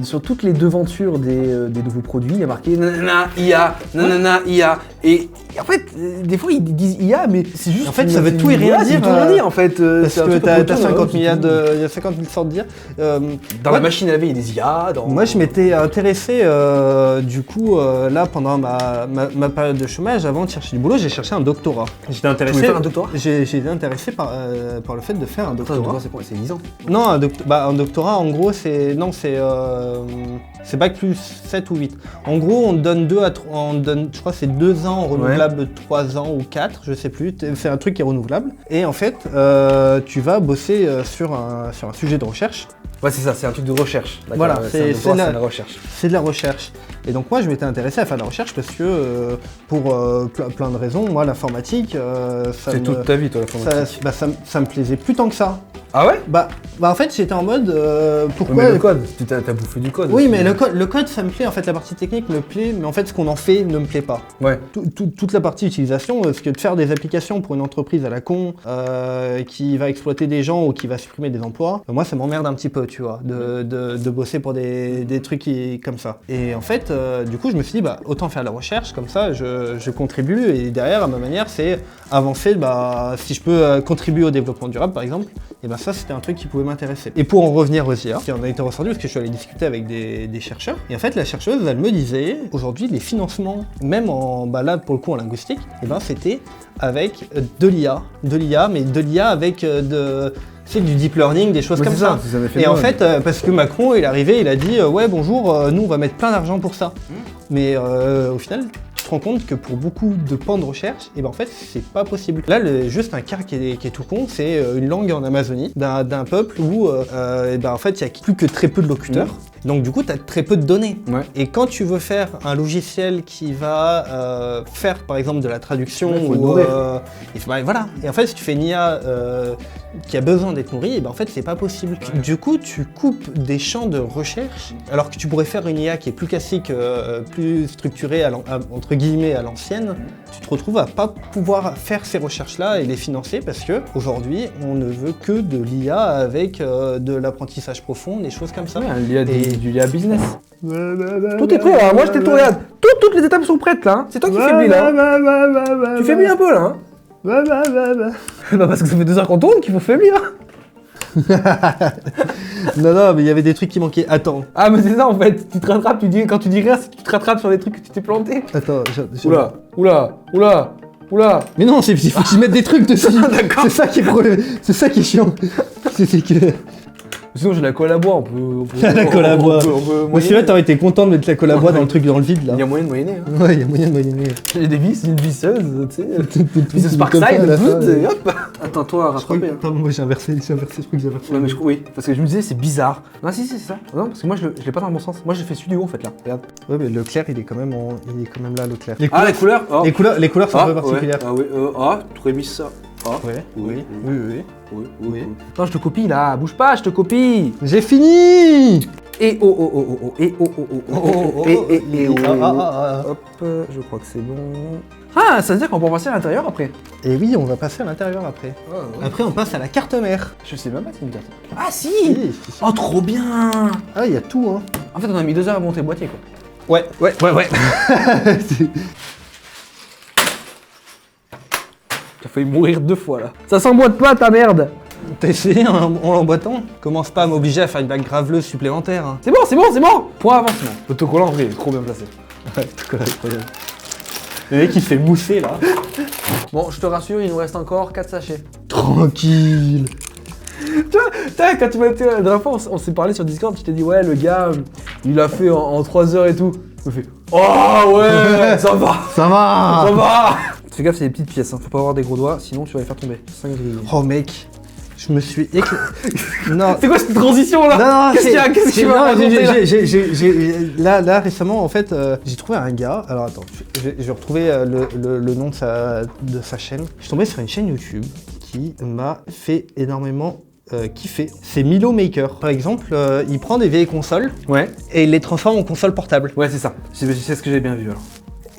sur toutes les devantures des nouveaux produits, il y a marqué nanana IA, nanana IA. Et en fait, des fois ils disent IA, mais c'est juste. En fait, ça veut tout et rien dire. Tout et rien dire en fait. Parce que t'as 50 milliards il y a 50 000 sortes d'IA. Dans la machine à laver, il y a des IA. Moi, je m'étais intéressé, du coup, là, pendant ma période de chômage, avant de chercher du boulot, j'ai cherché un doctorat. J'étais intéressé. Tu voulais faire un doctorat? J'ai été intéressé par le fait de faire un doctorat. Un doctorat, c'est quoi? C'est 10 ans? Non, un doctorat, en gros, c'est bac plus 7 ou 8. En gros, on donne je crois que c'est 2 ans renouvelable, 3 ans ou 4, je sais plus. C'est un truc qui est renouvelable. Et en fait, tu vas bosser sur un sujet de recherche. Ouais, c'est ça, c'est un truc de recherche. Voilà, c'est de la recherche. C'est de la recherche. Et donc moi, je m'étais intéressé à faire de la recherche parce que pour plein de raisons, moi, l'informatique, c'est toute ta vie, toi, l'informatique. Ça me plaisait plus tant que ça. Ah ouais? Bah en fait, j'étais en mode pourquoi. Mais le code, t'as bouffé du code. Oui, aussi. mais le code, ça me plaît. En fait, la partie technique me plaît, mais en fait, ce qu'on en fait ne me plaît pas. Ouais. Toute la partie utilisation, parce que de faire des applications pour une entreprise à la con qui va exploiter des gens ou qui va supprimer des emplois, moi, ça m'emmerde un petit peu, tu vois, de bosser pour des trucs comme ça. Et en fait, du coup, je me suis dit, bah, autant faire de la recherche, comme ça, je contribue, et derrière, à ma manière, c'est avancer, si je peux contribuer au développement durable, par exemple, et ben ça, c'était un truc qui pouvait m'intéresser. Et pour en revenir aux IA, qui en a été ressorti parce que je suis allé discuter avec des chercheurs, et en fait, la chercheuse, elle me disait, aujourd'hui, les financements, même là, pour le coup, en linguistique, et ben c'était avec de l'IA, mais de l'IA avec du deep learning, des choses comme ça. Et en fait, parce que Macron, il est arrivé, il a dit ouais bonjour, nous on va mettre plein d'argent pour ça. Mais au final, tu te te rends compte que pour beaucoup de pans de recherche, et ben en fait c'est pas possible. Là, juste un cas qui est tout con, c'est une langue en Amazonie d'un peuple où et ben en fait il y a plus que très peu de locuteurs. Donc du coup, tu as très peu de données. Ouais. Et quand tu veux faire un logiciel qui va faire par exemple de la traduction Ouais, faut le ou nourrir. voilà. Et en fait, si tu fais une IA qui a besoin d'être nourrie, et ben en fait, c'est pas possible. Ouais. Du coup, tu coupes des champs de recherche, alors que tu pourrais faire une IA qui est plus classique, plus structurée entre guillemets à l'ancienne. Tu te retrouves à pas pouvoir faire ces recherches-là et les financer parce que aujourd'hui, on ne veut que de l'IA avec de l'apprentissage profond, des choses comme ça. Ouais, l'IA Et- du l'IA business. Tout est prêt là, moi je t'ai tout, regarde. Toutes les étapes sont prêtes là, hein. C'est toi qui faiblis là. Hein. Tu faiblis un peu là. Hein. Bah parce que ça fait 2 heures qu'on tourne qu'il faut faiblir. Non, mais il y avait des trucs qui manquaient. Attends. Ah mais c'est ça en fait, tu te rattrapes, quand tu dis rien, c'est que tu te rattrapes sur des trucs que tu t'es planté. Attends, Oula. Mais non, il faut qu'ils mettent des trucs dessus. D'accord. C'est ça qui est c'est ça qui est chiant. C'est que. Sinon j'ai la colle à bois, on peut La colle à bois. on peut Moi, moyenner. celui-là, t'aurais été content de mettre la colle à bois dans le truc dans le vide là. Il y a moyen de moyenner. Hein. Ouais, il y a moyen de moyenner. J'ai des vis, une visseuse, tu sais. Visseuse Comme ça, à Parkside, la fin, et hop. Attends, toi à Je crois que- rattraper. Hein. Attends, moi j'ai inversé le truc, j'ai inversé. Ouais, mais oui, parce que je me disais c'est bizarre. Non, si, c'est ça. Non, parce que moi je l'ai pas dans le bon sens. Moi j'ai fait studio en fait là. Regarde. Ouais, mais le clair, il est quand même là, le clair. Ah, les couleurs oh. Les couleurs sont un peu ouais. particulières. Ah oui, tu aurais mis ça. Ah, Ouais, oui. oui. Attends, je te copie là, bouge pas, je te copie. J'ai fini. Et oh, et Ah. Hop, je crois que c'est bon. Ah, ça veut dire qu'on peut passer à l'intérieur après. Et oui, on va passer à l'intérieur après. Après, on passe à la carte mère. Je sais même pas si c'est une carte. Ah si. Si. Oh, trop bien. Ah, il y a tout, hein. En fait, on a mis 2 heures à monter le boîtier quoi. Ouais. T'as failli mourir 2 fois là. Ça s'emboîte pas ta merde. T'as essayé en l'emboîtant? Commence pas à m'obliger à faire une bague graveleuse supplémentaire. Hein. C'est bon. Point avancement. L'autocollant en vrai, il est trop bien placé. Ouais, tout incroyable. Le mec il se fait mousser là. Bon, je te rassure, il nous reste encore 4 sachets. Tranquille. Putain, quand tu m'as été la dernière fois, on s'est parlé sur Discord, je t'ai dit ouais, le gars, il a fait en 3 heures et tout. Il me fait oh ouais, ça va. Ça va. Fais gaffe, c'est des petites pièces, hein. Faut pas avoir des gros doigts, sinon tu vas les faire tomber. 5 grilles. Oh mec, je me suis éclaté. Non. C'est quoi cette transition là? Non, Qu'est-ce qu'il y a? Qu'est-ce que tu vas non, raconter, là là récemment en fait j'ai trouvé un gars. Alors attends, je vais retrouver le nom de sa chaîne. Je suis tombé sur une chaîne YouTube qui m'a fait énormément kiffer. C'est Milo Maker. Par exemple, il prend des vieilles consoles Ouais. et il les transforme en consoles portables. Ouais, c'est ça. C'est ce que j'ai bien vu alors.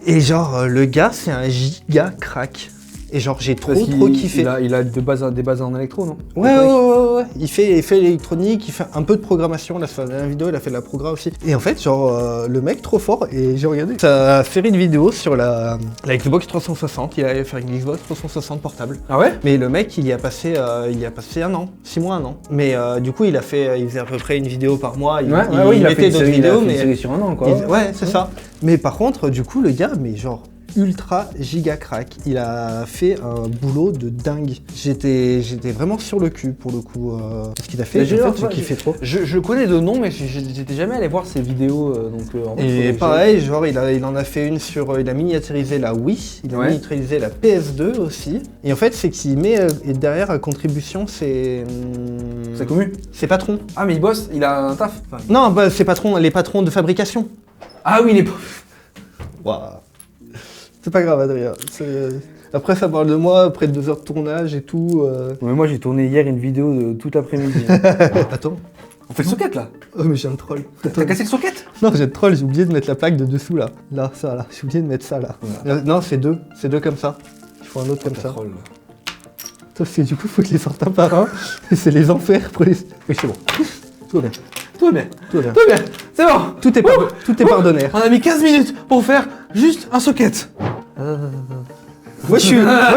Et genre le gars c'est un giga crack. Et genre j'ai trop kiffé. Il a des bases en électro, non? Ouais. Il fait l'électronique, il fait un peu de programmation. Là, sur la dernière vidéo, il a fait de la progra aussi. Et en fait, genre, le mec trop fort. Et j'ai regardé sa série de vidéos sur la Xbox 360. Il allait faire une Xbox 360 portable. Ah ouais? Mais le mec, il y a passé 1 an, 6 mois, 1 an. Mais du coup, il faisait à peu près une vidéo par mois. Il mettait d'autres vidéos, mais série sur un an, quoi. ouais, c'est ça. Mais par contre, du coup, le gars, mais genre ultra giga crack. Il a fait un boulot de dingue. J'étais vraiment sur le cul pour le coup. Ce qu'il a fait, j'ai kiffé trop. Je connais de nom, mais j'étais jamais allé voir ses vidéos. En vrai, Et pareil, genre il en a fait une sur, il a miniaturisé la Wii, il a miniaturisé la PS2 aussi. Et en fait, c'est qu'il met derrière à contribution ses commu. ses patrons. Ah mais il bosse, il a un taf. Enfin, Non, bah ses patrons, les patrons de fabrication. ah oui, les. Waouh. C'est pas grave, Adrien. Après, ça parle de moi, après 2 heures de tournage et tout. Mais moi j'ai tourné hier une vidéo de toute l'après-midi. Attends. On fait le socket là. Oh, mais j'ai un troll. T'as cassé le socket? Non, j'ai le troll, j'ai oublié de mettre la plaque de dessous là. Là, ça là. J'ai oublié de mettre ça là. Voilà. Non, c'est deux. C'est 2 comme ça. Il faut un autre comme ça. Troll. Sauf que du coup, faut que les sorte un par un. Et c'est les enfers pour les. Oui, c'est bon. Tout va bien. Tout va bien. Tout va bien. Tout va bien. C'est bon. Tout est pardonnaire. On a mis 15 minutes pour faire juste un socket. Moi, je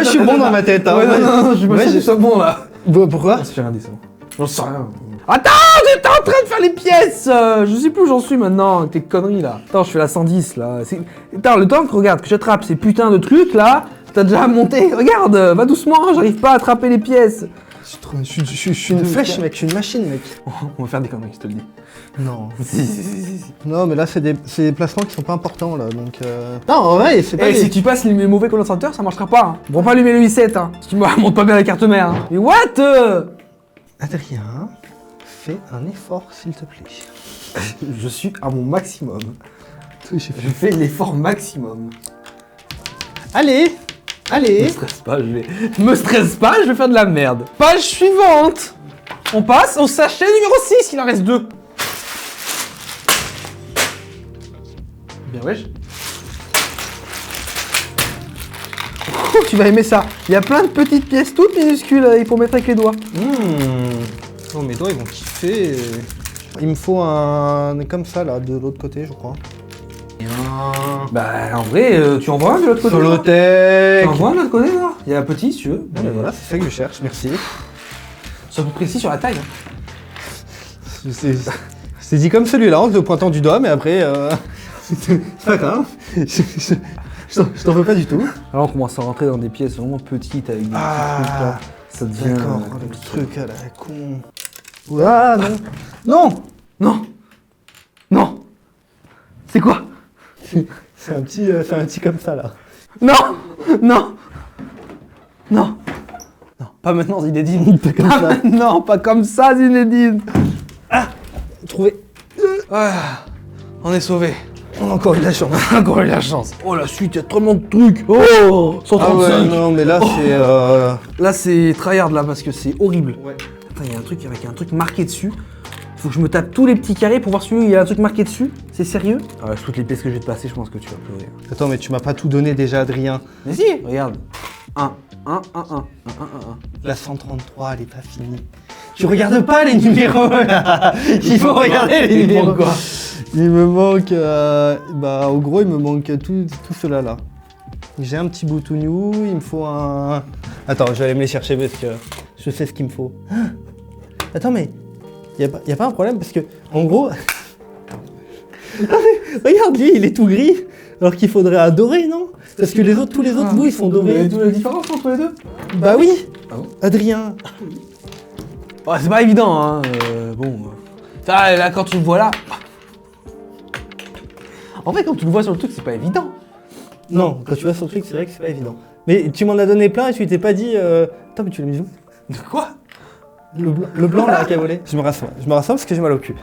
suis bon dans ma tête. Hein. Ouais, non, je suis pas Ouais, sûr que ce soit bon là. Bon, pourquoi? J'ai rien dit, c'est bon. J'en sais rien. Attends, j'étais en train de faire les pièces. Je sais plus où j'en suis maintenant avec tes conneries là. Attends, je fais la 110 là. Attends, le temps que regarde que j'attrape ces putains de trucs là, t'as déjà monté. Regarde, va doucement, j'arrive pas à attraper les pièces. Je suis une flèche, mec, je suis une machine, mec. On va faire des conneries, je te le dis. Non. Si. Non, mais là, c'est des placements qui sont pas importants, là, donc... Non, en vrai, c'est pas... Eh, si tu passes les mauvais condensateurs, ça marchera pas. Hein. Bon, pas allumer le i7, hein. Si tu me montes pas bien la carte mère. Hein. Mais what Adrien, fais un effort, s'il te plaît. Je suis à mon maximum. Je Je fais l'effort maximum. Allez. Me stresse pas, Me stresse pas, je vais faire de la merde. Page suivante. On passe au sachet numéro 6, il en reste 2. Bien wesh. Oh, tu vas aimer ça. Il y a plein de petites pièces toutes minuscules il faut mettre avec les doigts. Oh, mes doigts, ils vont kiffer. Il me faut un... comme ça, là, de l'autre côté, je crois. Bah en vrai, tu envoies un de l'autre côté. Solotech. Tu envoies un de l'autre côté là. Il y a un petit si tu veux. Mais voilà, c'est ça que je cherche, merci. Sois plus précis sur la taille. Hein. C'est dit comme celui-là, en te pointant du doigt, mais après... c'est pas grave. Je t'en veux pas du tout. Alors on commence à rentrer dans des pièces vraiment petites avec des trucs là. Ça devient... D'accord, le truc à la con. Ah non. Non. C'est quoi? C'est un petit comme ça, là. Non. Pas maintenant Zinedine. Pas comme ça. Non, pas comme ça Zinedine. Trouvé. Ah, on est sauvé. On a encore eu de la chance. Encore eu la chance. Oh la suite, il y a tellement de trucs. Oh 135. Ah ouais, non, mais là, c'est... Là c'est tryhard là parce que c'est horrible. Ouais. Attends, il y a un truc avec un truc marqué dessus. Faut que je me tape tous les petits carrés pour voir celui où il y a un truc marqué dessus. C'est sérieux? Ah ouais, toutes les pièces que je vais te passer, je pense que tu vas pleurer. Attends, mais tu m'as pas tout donné déjà, Adrien. Mais si, regarde. 1. La 133, elle est pas finie. Tu regardes pas les numéros, là. Il faut regarder les numéros. quoi? Il me manque... bah, en gros, il me manque tout cela, là. J'ai un petit boutounou, il me faut un... Attends, je vais aller me les chercher parce que je sais ce qu'il me faut. Attends, mais... Y a pas un problème parce que, en gros... Regarde, lui, il est tout gris, alors qu'il faudrait un doré, non? Parce que tous les autres bouts, ils sont dorés. Tu vois la différence entre les deux? Bah oui. Ah bon? Adrien. Ouais, c'est pas évident, hein. Là, quand tu le vois là... En fait, quand tu le vois sur le truc, c'est pas évident. Non, quand tu vas sur le truc, c'est vrai que c'est pas évident. Mais tu m'en as donné plein et tu t'es pas dit... Attends, mais tu l'as mis où? De quoi? Le blanc là qui a volé. Je me rassois parce que j'ai mal au cul.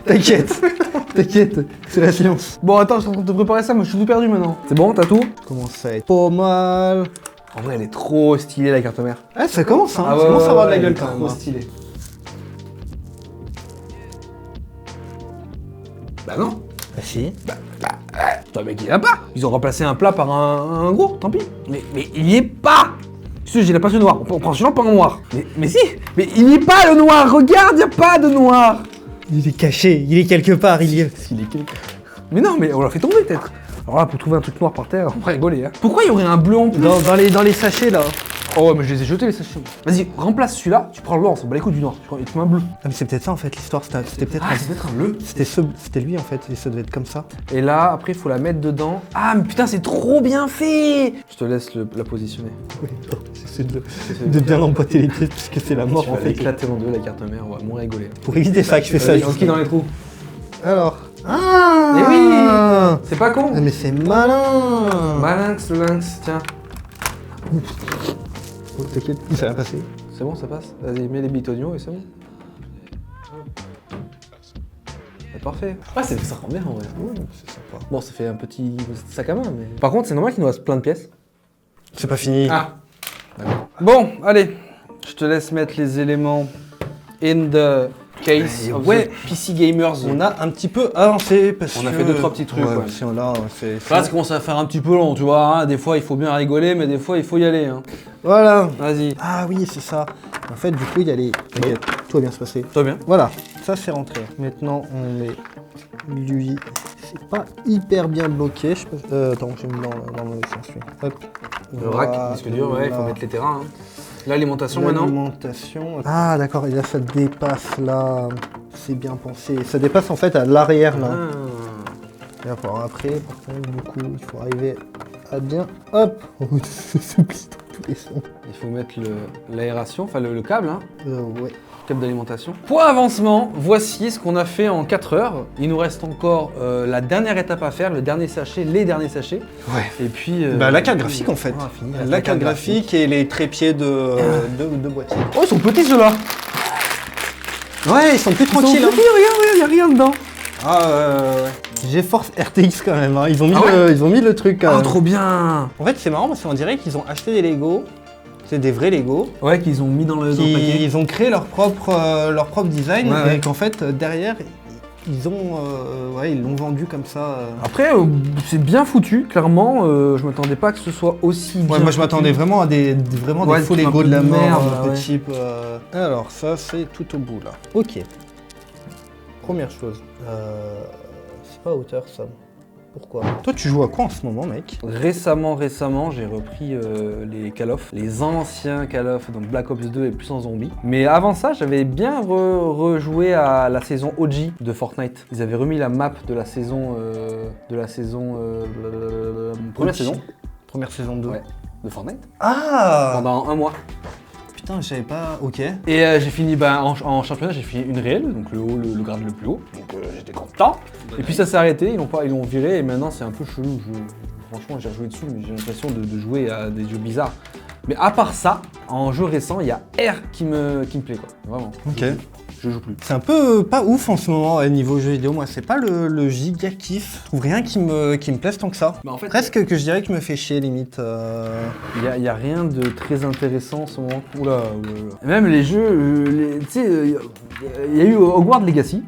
T'inquiète, c'est la science. Bon, attends, je suis en train de te préparer ça, moi je suis tout perdu maintenant. C'est bon, t'as tout? Commence à être pas mal. En vrai, elle est trop stylée la carte mère. Ah, ça commence, hein. Ah Ça commence à avoir de la elle gueule est quand même. trop Hein. stylée. Bah non. Bah si. Toi, mec, il y en a pas. Ils ont remplacé un plat par un gros, tant pis. Mais il y est pas. Tu sais, j'ai la peinture noire. On prend celui-là pas en noir. Mais si. Mais il n'y est pas le noir. Regarde, il n'y a pas de noir. Il est caché, il est quelque part, il y est. S'il est quelque... Mais non, mais on l'a fait tomber peut-être. Alors là, pour trouver un truc noir par terre, on va rigoler. Hein. Pourquoi il y aurait un bleu en plus? Dans les sachets là. Oh ouais, mais je les ai jetés les sachets. Vas-y, remplace celui-là, tu prends le blanc, on s'en bat les couilles du noir. Tu mets un bleu. Ah, mais c'est peut-être ça en fait, l'histoire. C'était peut-être Ah, c'est peut-être un bleu. C'était lui en fait, et ça devait être comme ça. Et là, après, il faut la mettre dedans. Ah, mais putain, c'est trop bien fait. Je te laisse la positionner. Oui, j'essaie de bien emboîter les pièces parce que c'est la mort Tu en vas fait. éclater en deux la carte mère, on va moins rigoler. Pour éviter ça que je fais ça. On dans les trous. Alors. Ah. Mais oui. C'est pas con. Ah, mais c'est malin. Malinx, le lynx, tiens. Oh, t'inquiète, ça va passer. C'est bon, ça passe. Vas-y, mets les bitoniaux et c'est bon. C'est parfait. Ah, ça rend bien en vrai. Ouais, c'est sympa. Bon, ça fait un petit sac à main, mais... Par contre, c'est normal qu'il nous reste plein de pièces. C'est pas fini. Ah. Bon, allez. Je te laisse mettre les éléments in the case of ouais. the PC Gamers. On a un petit peu avancé parce On que... a fait 2-3 petits trucs, Ouais, ouais. si on l'a, c'est... Là, ça commence à faire un petit peu long, tu vois. Hein. Des fois, il faut bien rigoler, mais des fois, il faut y aller. Hein. Voilà. Vas-y. Ah oui, c'est ça. En fait, du coup, il y a les... T'inquiète, tout va bien se passer. Toi bien. Voilà, ça c'est rentré. Maintenant, on met lui. C'est pas hyper bien bloqué. Je peux... attends, j'ai mis dans le mauvais sens, lui. Hop. Le rack, disque dur, ouais, il faut mettre les terrains. Hein. L'alimentation maintenant. L'alimentation. Ah d'accord, et là ça dépasse là. C'est bien pensé. Ça dépasse en fait à l'arrière là. Ah. Et après, par contre, du coup, il faut arriver à bien. Hop. Oh, ça se plie dans tous frisson. Il faut mettre l'aération, enfin le câble, hein, Ouais. câble d'alimentation. Pour avancement, voici ce qu'on a fait en 4 heures. Il nous reste encore la dernière étape à faire, le dernier sachet, les derniers sachets. Ouais. Et puis... La carte graphique en fait. on va finir. La carte graphique et les trépieds de boîtier. Oh, ils sont petits ceux-là. Ouais, ils sont plus Ils sont tranquilles. petits, regarde, y a rien dedans. Ouais. GeForce RTX quand même, hein. Ils ont mis, Ah ouais ils ont mis le truc. Ah, trop bien. En fait, c'est marrant parce qu'on dirait qu'ils ont acheté des Lego. C'est des vrais Lego. Ouais, qu'ils ont mis dans le paquet. Ils ont créé leur propre design Ouais, ouais. et qu'en fait, derrière, ils l'ont vendu comme ça. Après, c'est bien foutu, clairement. Je m'attendais pas que ce soit aussi bien. Ouais, moi je foutu. m'attendais vraiment à des faux des Lego de la trucs de mort, merde, ouais. type. Alors ça c'est tout au bout là. Ok. Première chose, c'est pas à hauteur ça. Pourquoi? Toi tu joues à quoi en ce moment mec? Récemment, j'ai repris les Call of, les anciens Call of, donc Black Ops 2 et plus en zombie. Mais avant ça, j'avais bien rejoué à la saison OG de Fortnite. Ils avaient remis la map de la saison, première saison. Première saison 2. Ouais. De Fortnite. Ah Pendant un mois. Putain, je savais pas. Ok. Et j'ai fini en championnat, j'ai fini une réelle, donc le grade le plus haut. Donc j'étais content. Et puis ça s'est arrêté, ils l'ont viré et maintenant c'est un peu chelou. Franchement, j'ai rejoué dessus, mais j'ai l'impression de jouer à des jeux bizarres. Mais à part ça, en jeu récent, il y a R qui me plaît quoi. Vraiment. Ok. Je joue plus. C'est un peu pas ouf en ce moment niveau jeu vidéo. Moi, c'est pas le giga kiff. Je trouve rien qui me plaise tant que ça. Bah, en fait, Presque que je dirais que je me fais chier limite. il y a rien de très intéressant en ce moment. Oula. Et même les jeux, tu sais, il y a eu Hogwarts Legacy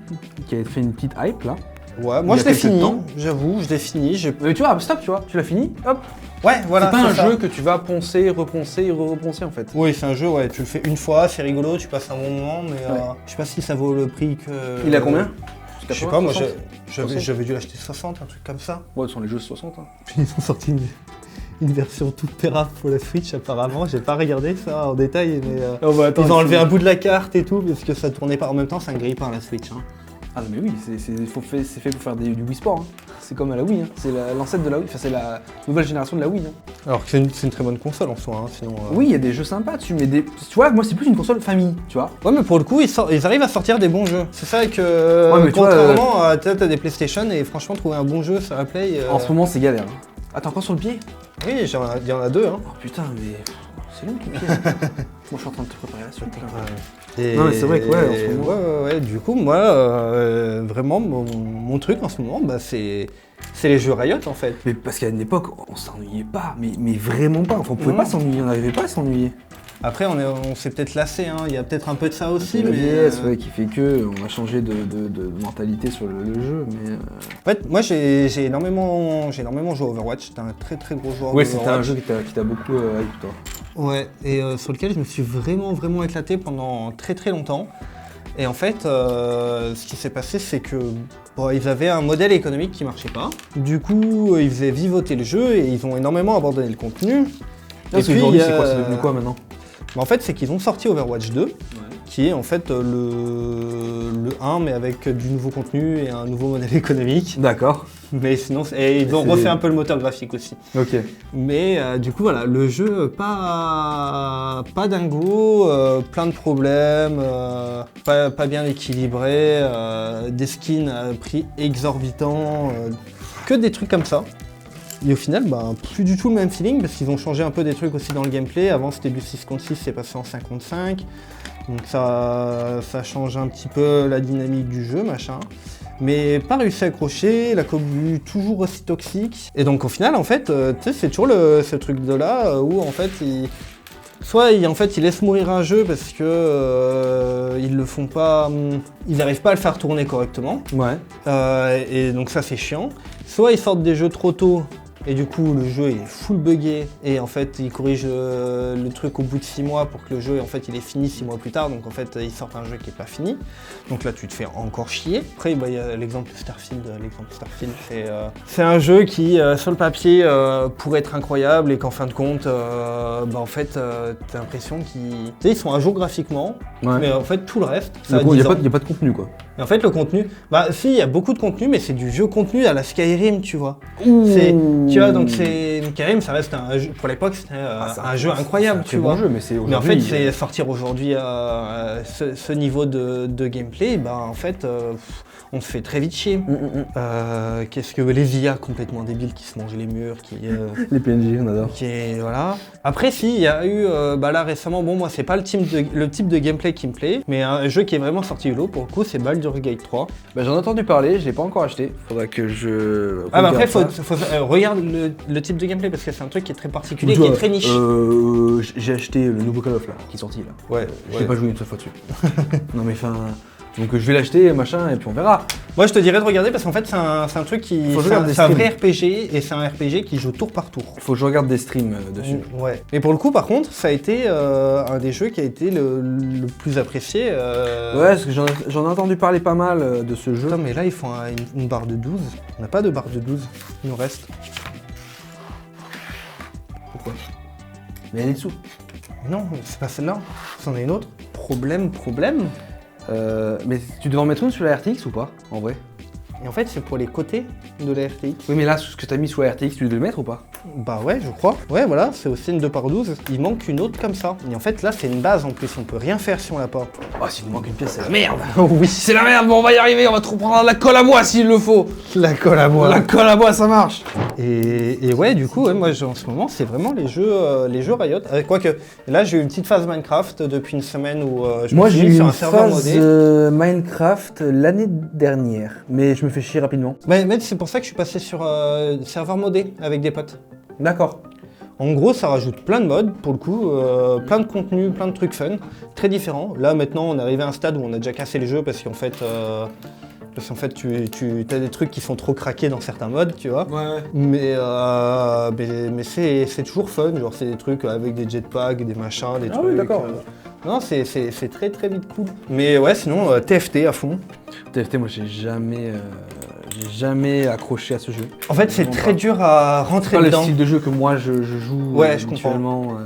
qui a fait une petite hype là. Ouais, moi Il y je a l'ai quelques fini. temps. J'avoue, je l'ai fini. Mais tu vois, stop, tu l'as fini, hop. Ouais, voilà. c'est pas un ça. jeu que tu vas poncer, reponcer et reponcer en fait. Oui, c'est un jeu, ouais, tu le fais une fois, c'est rigolo, tu passes un bon moment, mais Ouais. je sais pas si ça vaut le prix que. Il a combien? Je sais pas, moi 60? j'avais dû l'acheter 60, un truc comme ça. Ouais, ce sont les jeux 60. Hein. Puis ils ont sorti une version toute pérave pour la Switch apparemment, j'ai pas regardé ça en détail, mais ils ont enlevé un bout de la carte et tout, parce que ça tournait pas en même temps, c'est un grille-pain la Switch. Hein. Ah mais oui, c'est fait pour faire du Wii Sport. Hein. C'est comme à la Wii, hein. C'est l'ancêtre de la Wii, enfin c'est la nouvelle génération de la Wii. Hein. Alors que c'est une très bonne console en soi, hein, sinon. Oui, il y a des jeux sympas dessus, mais tu vois, moi c'est plus une console famille, tu vois. Ouais, mais pour le coup, ils arrivent à sortir des bons jeux. C'est ça que. Ouais, mais tu vois, contrairement à t'as des PlayStation et franchement, trouver un bon jeu sur la Play. En ce moment, c'est galère. Hein. Attends, encore sur le pied? Oui, il y en a deux. Hein. Oh putain, mais c'est long ton pied. Moi je suis en train de te préparer là sur le terrain. Et... Non mais c'est vrai que ouais, en ce moment. Ouais, du coup, moi, vraiment, mon truc en ce moment, bah, c'est les jeux Riot en fait. Mais parce qu'à une époque, on s'ennuyait pas, mais vraiment pas. Enfin, on pouvait pas s'ennuyer, on n'arrivait pas à s'ennuyer. Après, on s'est peut-être lassé, hein. Il y a peut-être un peu de ça aussi, C'est la mais. DS, ouais, qui fait que on a changé de mentalité sur le jeu, mais. En fait, moi, j'ai énormément joué à Overwatch. J'étais un très très gros joueur. Ouais, d'Overwatch. c'était un jeu qui t'a beaucoup hype, toi. Ouais, et sur lequel je me suis vraiment éclaté pendant très très longtemps. Et en fait, ce qui s'est passé, c'est que ils avaient un modèle économique qui marchait pas. Du coup, ils faisaient vivoter le jeu et ils ont énormément abandonné le contenu. Parce qu'aujourd'hui, c'est quoi? C'est devenu quoi maintenant? En fait, c'est qu'ils ont sorti Overwatch 2, qui est en fait le 1, mais avec du nouveau contenu et un nouveau modèle économique. D'accord. Mais sinon, et ils ont refait un peu le moteur graphique aussi. Ok. Mais du coup, voilà, le jeu, pas dingo, plein de problèmes, pas bien équilibré, des skins à prix exorbitant, que des trucs comme ça. Et au final, bah, plus du tout le même feeling, parce qu'ils ont changé un peu des trucs aussi dans le gameplay. Avant, c'était du 6 contre 6, c'est passé en 5 contre 5. Donc ça change un petit peu la dynamique du jeu, machin. Mais pas réussi à accrocher, la commu toujours aussi toxique. Et donc au final, en fait, tu sais, c'est toujours ce truc de là où en fait, ils laissent mourir un jeu parce que ils le font pas, ils n'arrivent pas à le faire tourner correctement. Ouais. Et donc ça c'est chiant. Soit ils sortent des jeux trop tôt. Et du coup, le jeu est full buggé et en fait, ils corrigent le truc au bout de 6 mois pour que le jeu, en fait, il est fini 6 mois plus tard. Donc en fait, ils sortent un jeu qui est pas fini. Donc là, tu te fais encore chier. Après, bah, il y a l'exemple Starfield. C'est un jeu qui, sur le papier, pourrait être incroyable et qu'en fin de compte, en fait, t'as l'impression qu'ils sont à jour graphiquement. Ouais. Mais en fait, tout le reste, Il n'y a pas de contenu quoi. Et en fait, le contenu, bah si, il y a beaucoup de contenu, mais c'est du vieux contenu à la Skyrim, tu vois. Tu vois, donc Skyrim, ça reste un jeu, pour l'époque, c'était un jeu incroyable, tu vois. Bon jeu, mais en fait, c'est sortir aujourd'hui ce niveau de gameplay, bah en fait, on se fait très vite chier. Qu'est-ce que les IA complètement débiles qui se mangent les murs, les PNJ, on adore. Voilà. Après, si, il y a eu, là récemment, bon, moi, c'est pas le type de gameplay qui me plaît, mais un jeu qui est vraiment sorti du lot, pour le coup, c'est Baldur's Gate 3. Bah, j'en ai entendu parler, je l'ai pas encore acheté. Faudra que je. Ah, bah après, regarde le type de gameplay, parce que c'est un truc qui est très particulier, qui est très niche. J'ai acheté le nouveau Call of là, qui est sorti là. Ouais. J'ai pas joué une seule fois dessus. Non, mais enfin. Donc je vais l'acheter, machin, et puis on verra. Moi je te dirais de regarder parce qu'en fait c'est un truc qui... C'est un vrai RPG et c'est un RPG qui joue tour par tour. Faut que je regarde des streams dessus. Ouais. Et pour le coup par contre, ça a été un des jeux qui a été le plus apprécié. Ouais, parce que j'en ai entendu parler pas mal de ce jeu. Putain, mais là ils font une barre de 12. On n'a pas de barre de 12, il nous reste. Pourquoi? Mais elle est dessous. Non, c'est pas celle-là, c'en est une autre. Problème. Mais tu devais en mettre une sur la RTX ou pas, en vrai? Et en fait, c'est pour les côtés de la RTX. Oui, mais là, ce que t'as mis sur la RTX, tu devais le mettre ou pas? Bah ouais, je crois. Ouais, voilà, c'est aussi une 2x12. Il manque une autre comme ça. Et en fait, là, c'est une base en plus. On peut rien faire si on l'a pas. Oh, s'il nous manque une pièce, c'est la merde! Oui, C'est la merde, bon, on va y arriver, on va trop prendre de la colle à bois s'il le faut! la colle à bois. La colle à bois, ça marche! Et ouais, du coup, ouais, moi, en ce moment, c'est vraiment les jeux Riot. Quoique, là, j'ai eu une petite phase Minecraft depuis une semaine où je me suis mis sur un serveur modé. Minecraft l'année dernière, mais je me fais chier rapidement. Mais c'est pour ça que je suis passé sur serveur modé avec des potes. D'accord. En gros, ça rajoute plein de modes, pour le coup, plein de contenus, plein de trucs fun, très différents. Là, maintenant, on est arrivé à un stade où on a déjà cassé les jeux parce qu'en fait, tu as des trucs qui sont trop craqués dans certains modes, tu vois. Ouais. Mais c'est toujours fun, genre c'est des trucs avec des jetpacks, des machins, des trucs. Oui, d'accord. Non, c'est très très vite cool. Mais ouais, sinon, TFT à fond. TFT, moi, j'ai jamais accroché à ce jeu. En fait, c'est très dur à rentrer dedans. dedans. Le style de jeu que moi je joue habituellement,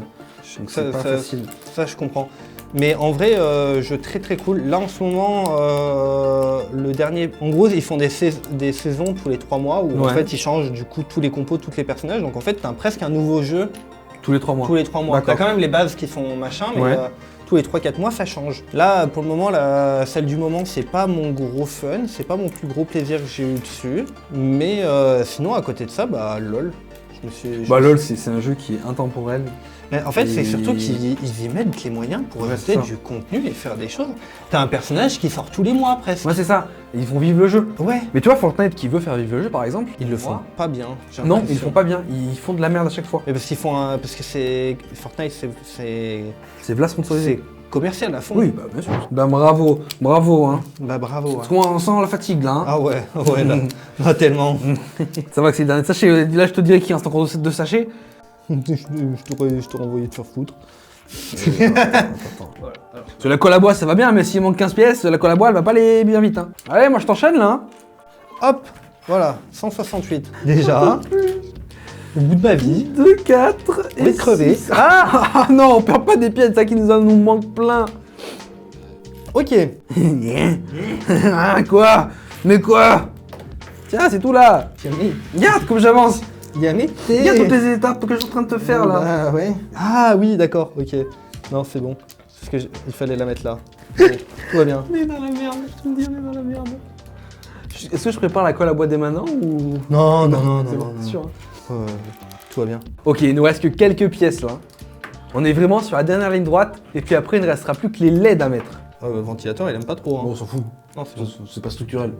donc c'est pas facile. Ça, je comprends. Mais en vrai, jeu très très cool. Là, en ce moment, le dernier... En gros, ils font des saisons tous les 3 mois où en fait, ils changent du coup tous les compos, tous les personnages. Donc en fait, t'as presque un nouveau jeu. Tous les 3 mois. Tous les 3 mois. T'as quand même les bases qui sont machin, mais tous les 3-4 mois, ça change. Là, pour le moment, celle du moment, c'est pas mon gros fun, c'est pas mon plus gros plaisir que j'ai eu dessus. Mais sinon, à côté de ça, bah LOL. LOL, c'est un jeu qui est intemporel. Mais en fait, c'est surtout qu'ils y mettent les moyens pour ajouter du contenu et faire des choses. T'as un personnage qui sort tous les mois presque. Ouais, c'est ça. Ils font vivre le jeu. Ouais. Mais tu vois, Fortnite qui veut faire vivre le jeu, par exemple, ils le font pas bien. Non, ils le font pas bien. Ils font de la merde à chaque fois. Mais parce qu'ils font parce que c'est Fortnite, c'est Vla sponsorisé. Commercial à fond. Oui, bah bien sûr. Bah bravo, hein. Bah bravo. Parce qu'on sent la fatigue là. Hein. Ah ouais, là tellement. Ça va que c'est le dernier sachet. Là, je te dirais qu'il reste encore 2 sachets. je t'aurais envoyé te faire foutre. Attends. Parce que la colle à bois ça va bien, mais s'il manque 15 pièces, la colle à bois elle va pas aller bien vite. Hein. Allez, moi je t'enchaîne là. Hein. Hop, voilà, 168. Déjà. Au bout de ma vie. 2, 4 et 6. Crever. Ah non, on perd pas des pièces, ça qui nous manque plein. Ok. Quoi? Mais quoi? Tiens, c'est tout là. Regarde comme j'avance. Regarde toutes les étapes que je suis en train de te faire là. Ah ouais. Ah oui, d'accord, ok. Non, c'est bon. Parce que il fallait la mettre là. Bon, tout va bien. On est dans la merde, je te dis, on est dans la merde. Est-ce que je prépare la colle à bois dès maintenant ou... Non. C'est bon, c'est sûr. Tout va bien. Ok, il nous reste que quelques pièces là. On est vraiment sur la dernière ligne droite et puis après il ne restera plus que les LED à mettre. Le ventilateur il aime pas trop. Hein. Bon, on s'en fout. Non, c'est pas structurel.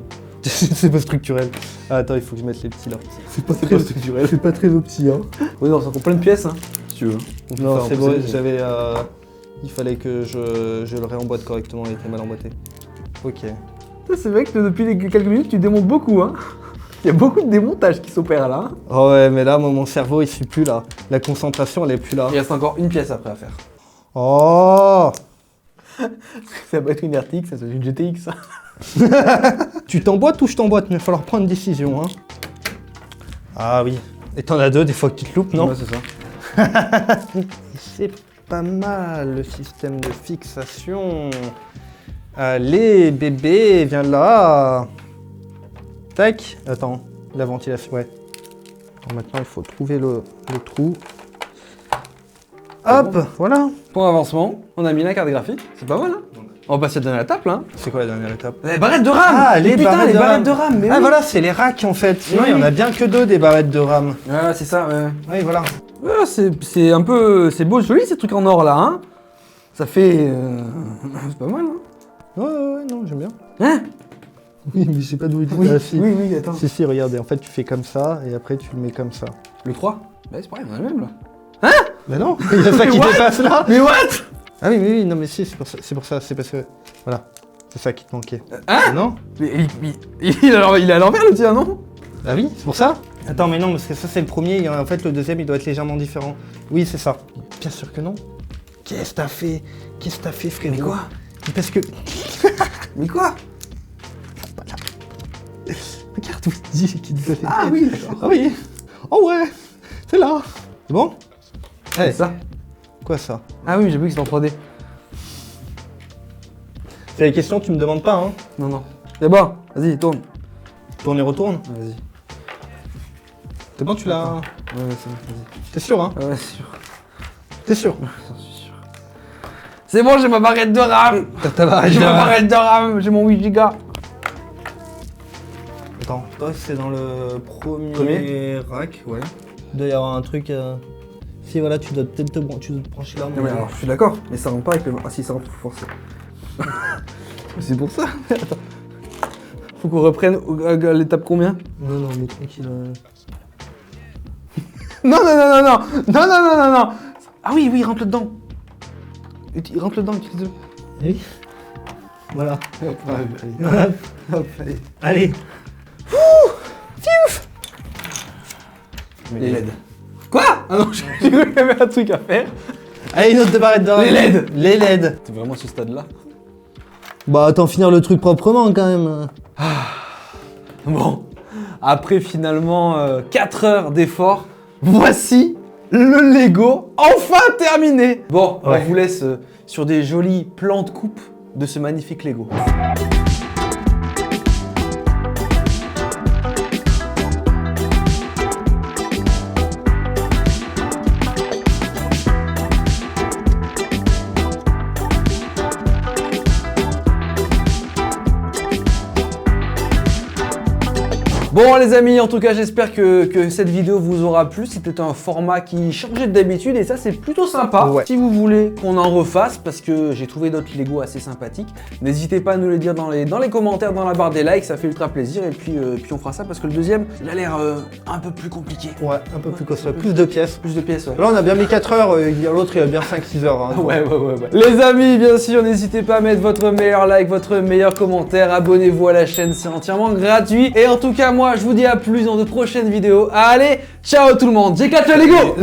C'est pas structurel. Ah, attends, il faut que je mette les petits là. C'est pas très structurel. C'est pas très au petit, hein. Oui, non, ça prend plein de pièces, hein, si tu veux. Non, c'est bon, j'avais... il fallait que je le réemboîte correctement, il était mal emboîté. Ok. C'est vrai que depuis quelques minutes, tu démontes beaucoup, hein. Il y a beaucoup de démontage qui s'opère là. Oh ouais, mais là, mon cerveau, il suit plus là. La concentration, elle est plus là. Il reste encore une pièce après à faire. Oh. Ça va être une RTX, ça va être une GTX. Tu t'emboîtes ou je t'emboîte, mais il va falloir prendre une décision, hein. Ah oui. Et t'en as 2 des fois que tu te loupes, non? Ouais, c'est ça. C'est pas mal le système de fixation. Allez, bébé, viens là. Tac. Attends, la ventilation, ouais. Alors maintenant, il faut trouver le trou. Hop, bon. voilà. Pour avancement, on a mis la carte graphique. C'est pas mal, hein. On va passer à la dernière étape, là. Hein. C'est quoi la dernière étape? Les barrettes de RAM. Ah, les barrettes de RAM. de RAM. Mais Ah oui. voilà, c'est les racks en fait. Sinon, il y en a bien que 2 des barrettes de RAM. Ah, c'est ça, ouais. Oui, voilà. Ouais, c'est un peu... C'est beau, joli, ces trucs en or, là, hein. Ça fait... c'est pas mal, hein. Ouais, non, j'aime bien. Hein? Oui, mais je sais pas d'où il Oui, est. Ah, si. oui, attends. Si, regardez, en fait, tu fais comme ça et après, tu le mets comme ça. Le 3? Bah, c'est pareil, on a le même, là. Bah non, il y a ça qui What? dépasse là. Mais what? Ah oui, non, mais si, c'est pour ça, c'est parce que... Voilà, c'est ça qui te manquait. Hein? Non? Mais il est à l'envers, le tien, non? Ah oui, c'est pour ça? Attends, mais non, parce que ça, c'est le premier, et en fait, le deuxième, il doit être légèrement différent. Oui, c'est ça. Bien sûr que non. Qu'est-ce que t'as fait, frérot? Mais quoi? Parce que... Mais quoi? Regarde où il dit qu'il devait... Ah oui, d'accord. Ah oui. Oh ouais, c'est là. C'est bon? C'est ça. Quoi ça? Ah oui, j'ai vu que c'était en 3D. C'est les questions, tu me demandes pas, hein? Non. C'est bon, vas-y, tourne. Tourne et retourne. Vas-y. C'est bon, tu l'as... Ouais, c'est bon, vas-y. T'es sûr, hein? Ouais, c'est sûr. T'es sûr? J'en suis sûr. C'est bon, j'ai ma barrette de RAM. T'as barrette J'ai de ma RAM. barrette de RAM, j'ai mon 8 Go. Attends, toi c'est dans le premier Premier rack, ouais. Il doit y avoir un truc... Si voilà, tu dois peut-être te brancher là. Non mais alors, je suis d'accord, mais ça rentre pas avec le... Ah si, ça rentre, faut forcer. C'est pour ça. Attends. Faut qu'on reprenne à l'étape combien? Non, mais tranquille. Non. Ah oui, il rentre dedans. Il rentre dedans, utilise-le. Oui. Voilà. Hop, Voilà. allez. Allez. Les LED. Quoi? Ah non, j'ai cru qu'il y avait un truc à faire. Allez, une autre de barrette d'or. Les LED. Les LED. T'es vraiment à ce stade-là? Bah, attends, finir le truc proprement quand même. Bon, après finalement 4 heures d'effort, voici le Lego enfin terminé. Bon, Ouais. on vous laisse sur des jolis plans de coupe de ce magnifique Lego. Bon les amis, en tout cas j'espère que cette vidéo vous aura plu. C'était un format qui changeait d'habitude et ça c'est plutôt sympa. Ouais. Si vous voulez qu'on en refasse, parce que j'ai trouvé d'autres Lego assez sympathiques, n'hésitez pas à nous le dire dans les commentaires, dans la barre des likes, ça fait ultra plaisir. Et puis on fera ça parce que le deuxième, il a l'air un peu plus compliqué. Ouais, un peu plus costaud. Plus de pièces. Plus de pièces, ouais. Là, on a bien mis 4 heures, l'autre il a bien 5-6 heures. Hein, Ouais. Les amis, bien sûr, n'hésitez pas à mettre votre meilleur like, votre meilleur commentaire, abonnez-vous à la chaîne, c'est entièrement gratuit. Et en tout cas, moi, je vous dis à plus dans de prochaines vidéos. Allez, ciao tout le monde, j'éclate le Lego.